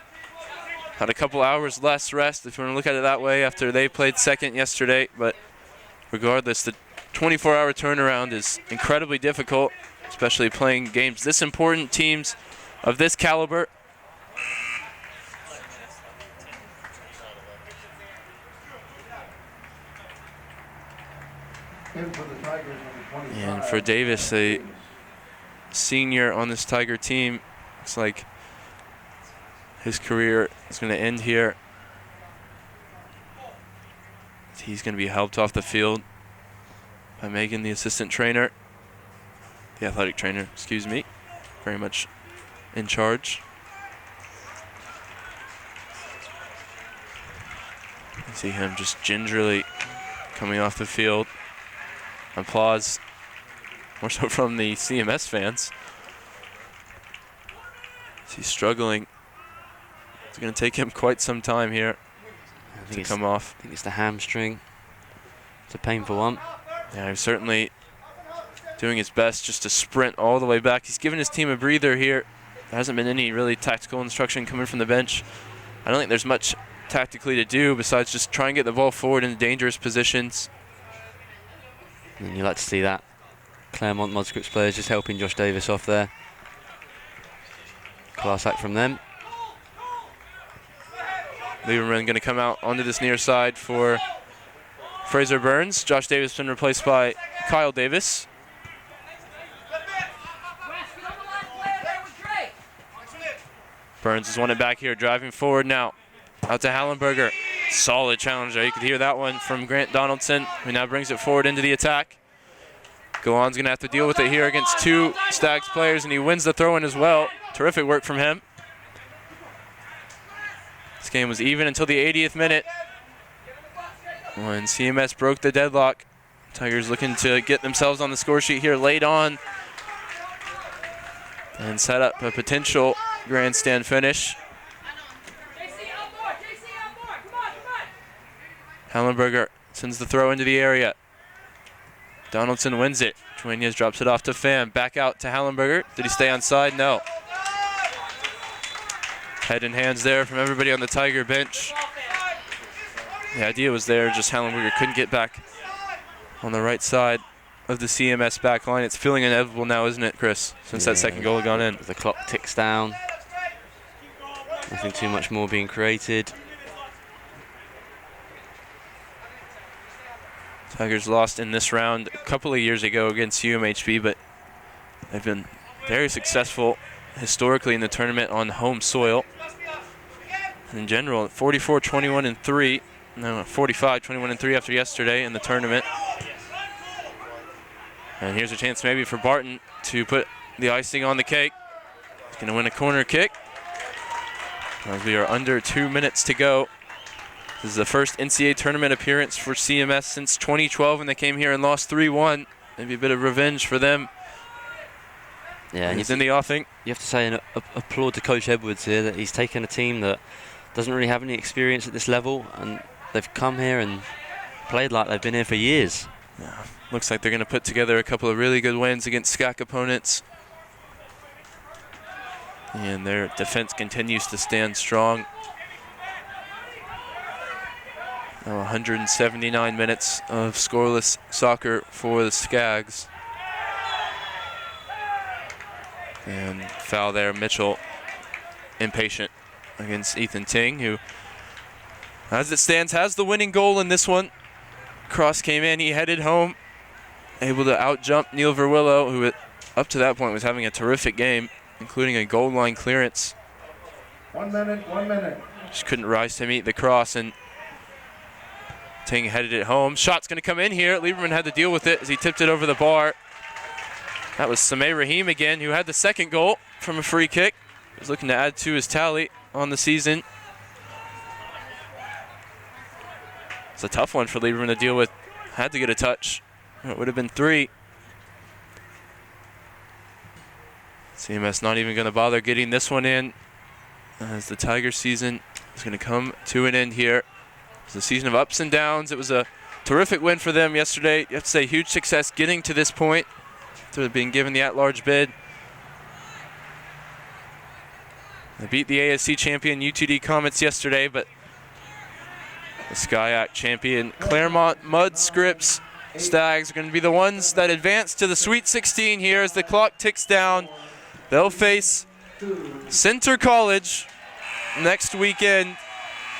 B: Had a couple hours less rest, if you want to look at it that way, after they played second yesterday. But regardless, the 24-hour turnaround is incredibly difficult, especially playing games this important, teams of this caliber. And for Davis, a senior on this Tiger team, looks like his career is going to end here. He's going to be helped off the field by Megan, the assistant trainer, the athletic trainer, excuse me, very much in charge. You see him just gingerly coming off the field. Applause, more so from the CMS fans. He's struggling. It's going to take him quite some time here to come off.
D: I think it's the hamstring. It's a painful one.
B: Yeah, he's certainly doing his best just to sprint all the way back. He's given his team a breather here. There hasn't been any really tactical instruction coming from the bench. I don't think there's much tactically to do besides just try and get the ball forward in dangerous positions.
D: And you like to see that. Claremont-Mudd-Scripps players just helping Josh Davis off there. Class act from them.
B: Lieberman going to come out onto this near side for Fraser Burns. Josh Davis been replaced by Kyle Davis. Burns is won it back here, driving forward now. Out to Hallenberger. Solid challenge there. You could hear that one from Grant Donaldson, who now brings it forward into the attack. Golan's going to have to deal with it here against 2 Stags players, and he wins the throw-in as well. Terrific work from him. This game was even until the 80th minute when CMS broke the deadlock. Tigers looking to get themselves on the score sheet here late on and set up a potential grandstand finish. Hallenberger sends the throw into the area. Donaldson wins it. Duenas drops it off to Pham. Back out to Hallenberger. Did he stay on side? No. Head and hands there from everybody on the Tiger bench. The idea was there, just Hallenberger couldn't get back on the right side of the CMS back line. It's feeling inevitable now, isn't it, Chris? Since that second goal had gone in.
D: The clock ticks down. Nothing too much more being created.
B: Tigers lost in this round a couple of years ago against UMHB, but they've been
E: very successful historically in the tournament on home soil. In general, 44-21-3. No, 45-21-3 after yesterday in the tournament. And here's a chance maybe for Barton to put the icing on the cake. He's going to win a corner kick as we are under 2 minutes to go. This is the first NCAA tournament appearance for CMS since 2012 when they came here and lost 3-1. Maybe a bit of revenge for them.
D: Yeah, and
E: he's in the offing.
D: You have to say an applaud to Coach Edwards here that he's taken a team that doesn't really have any experience at this level, and they've come here and played like they've been here for years.
E: Yeah, looks like they're going to put together a couple of really good wins against SCAC opponents. And their defense continues to stand strong. Now 179 minutes of scoreless soccer for the Skags. And foul there, Mitchell impatient against Ethan Ting, who, as it stands, has the winning goal in this one. Cross came in, he headed home, able to out-jump Neil Verwillow, who up to that point was having a terrific game, including a goal line clearance.
H: 1 minute, 1 minute.
E: Just couldn't rise to meet the cross, and Ting headed it home. Shot's going to come in here. Lieberman had to deal with it as he tipped it over the bar. That was Sameh Rahim again, who had the second goal from a free kick. He was looking to add to his tally on the season. It's a tough one for Lieberman to deal with. Had to get a touch. It would have been 3. CMS not even going to bother getting this one in, as the Tigers season is going to come to an end here. It's a season of ups and downs. It was a terrific win for them yesterday. You have to say huge success getting to this point after being given the at-large bid. They beat the ASC champion UTD Comets yesterday, but the SCIAC champion Claremont-Mudd-Scripps Stags are going to be the ones that advance to the Sweet 16 here as the clock ticks down. They'll face Center College next weekend.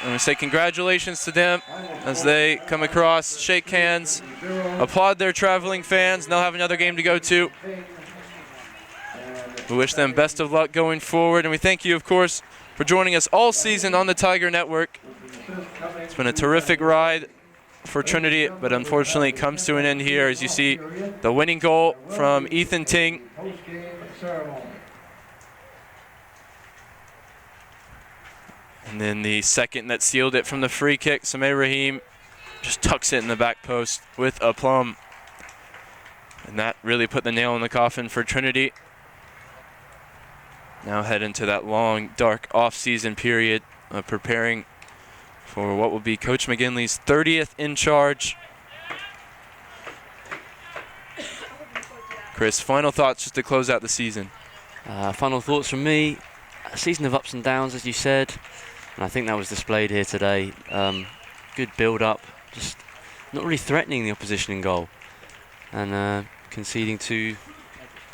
E: I'm going to say congratulations to them as they come across, shake hands, applaud their traveling fans, and they'll have another game to go to. We wish them best of luck going forward, and we thank you, of course, for joining us all season on the Tiger Network. It's been a terrific ride for Trinity, but unfortunately it comes to an end here as you see the winning goal from Ethan Ting. And then the second that sealed it from the free kick, Sameh Rahim just tucks it in the back post with aplomb. And that really put the nail in the coffin for Trinity. Now head into that long, dark off-season period of preparing for what will be Coach McGinley's 30th in charge. Chris, final thoughts just to close out the season.
D: Final thoughts from me. A season of ups and downs, as you said. And I think that was displayed here today. Good build-up, just not really threatening the opposition in goal. And conceding 2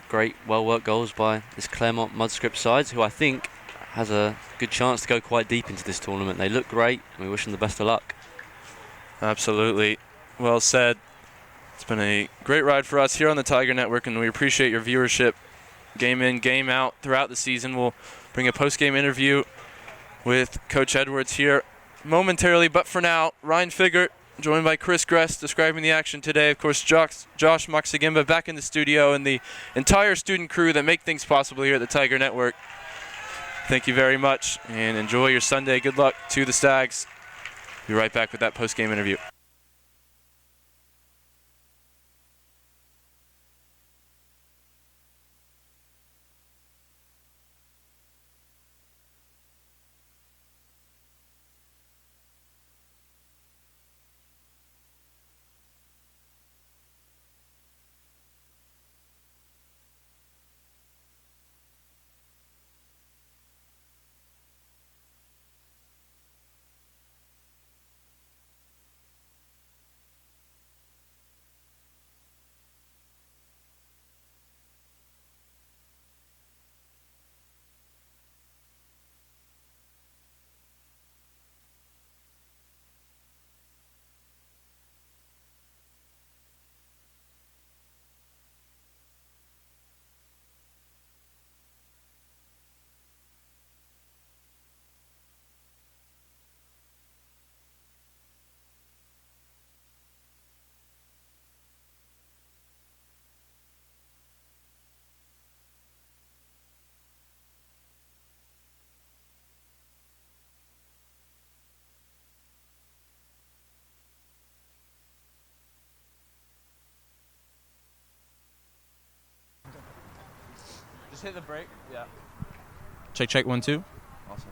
D: great, well-worked goals by this Claremont-Mudd-Scripps side, who I think has a good chance to go quite deep into this tournament. They look great, and we wish them the best of luck.
E: Absolutely. Well said. It's been a great ride for us here on the Tiger Network, and we appreciate your viewership game in, game out throughout the season. We'll bring a post-game interview with Coach Edwards here momentarily, but for now, Ryan Figert, joined by Chris Gress, describing the action today. Of course, Josh Maxagimba back in the studio, and the entire student crew that make things possible here at the Tiger Network. Thank you very much, and enjoy your Sunday. Good luck to the Stags. Be right back with that post-game interview.
J: Just hit the brake. Yeah. Check, 1, 2. Awesome.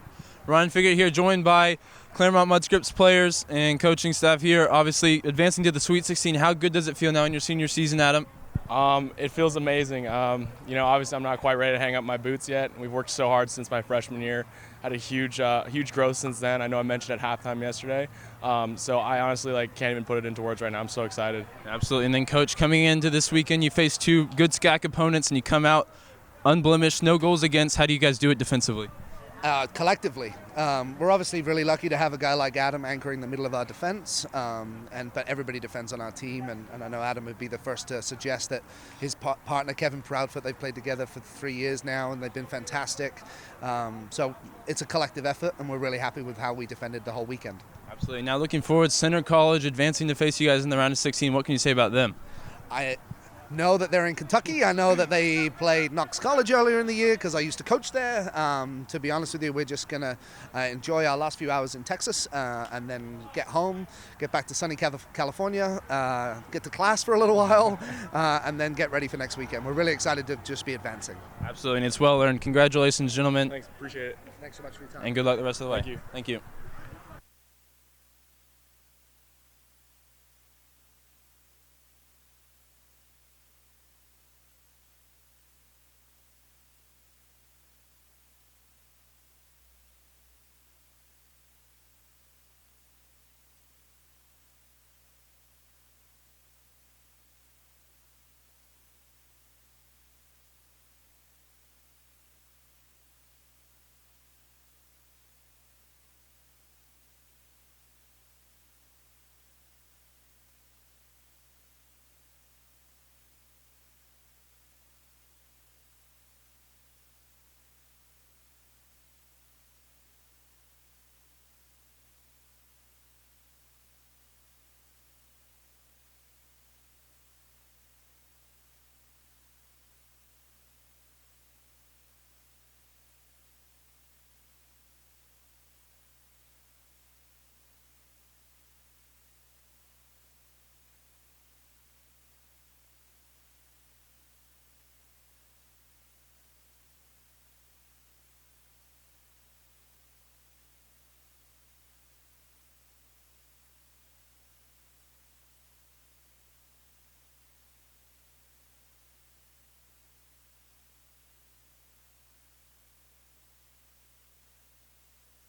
J: Ryan Figure here, joined by Claremont-Mudd-Scripps players and coaching staff here. Obviously, advancing to the Sweet 16. How good does it feel now in your senior season, Adam?
L: It feels amazing. Obviously I'm not quite ready to hang up my boots yet. We've worked so hard since my freshman year. Had a huge growth since then. I know I mentioned at halftime yesterday. So I honestly can't even put it into words right now. I'm so excited.
J: Absolutely. And then, Coach, coming into this weekend, you face 2 good SCAC opponents and you come out unblemished, no goals against. How do you guys do it defensively?
A: Collectively, we're obviously really lucky to have a guy like Adam anchoring the middle of our defense, but everybody defends on our team, and I know Adam would be the first to suggest that his partner Kevin Proudfoot, they've played together for 3 years now and they've been fantastic, so it's a collective effort and we're really happy with how we defended the whole weekend.
J: Absolutely. Now looking forward, Center College advancing to face you guys in the round of 16. What can you say about them?
A: I know that they're in Kentucky. I know that they played Knox College earlier in the year because I used to coach there. To be honest with you, we're just going to enjoy our last few hours in Texas and then get home, get back to sunny California, get to class for a little while, and then get ready for next weekend. We're really excited to just be advancing.
J: Absolutely, and it's well earned. Congratulations, gentlemen.
L: Thanks, appreciate it.
A: Thanks so much for your time.
J: And good luck the rest of the way.
L: Thank you.
J: Thank you.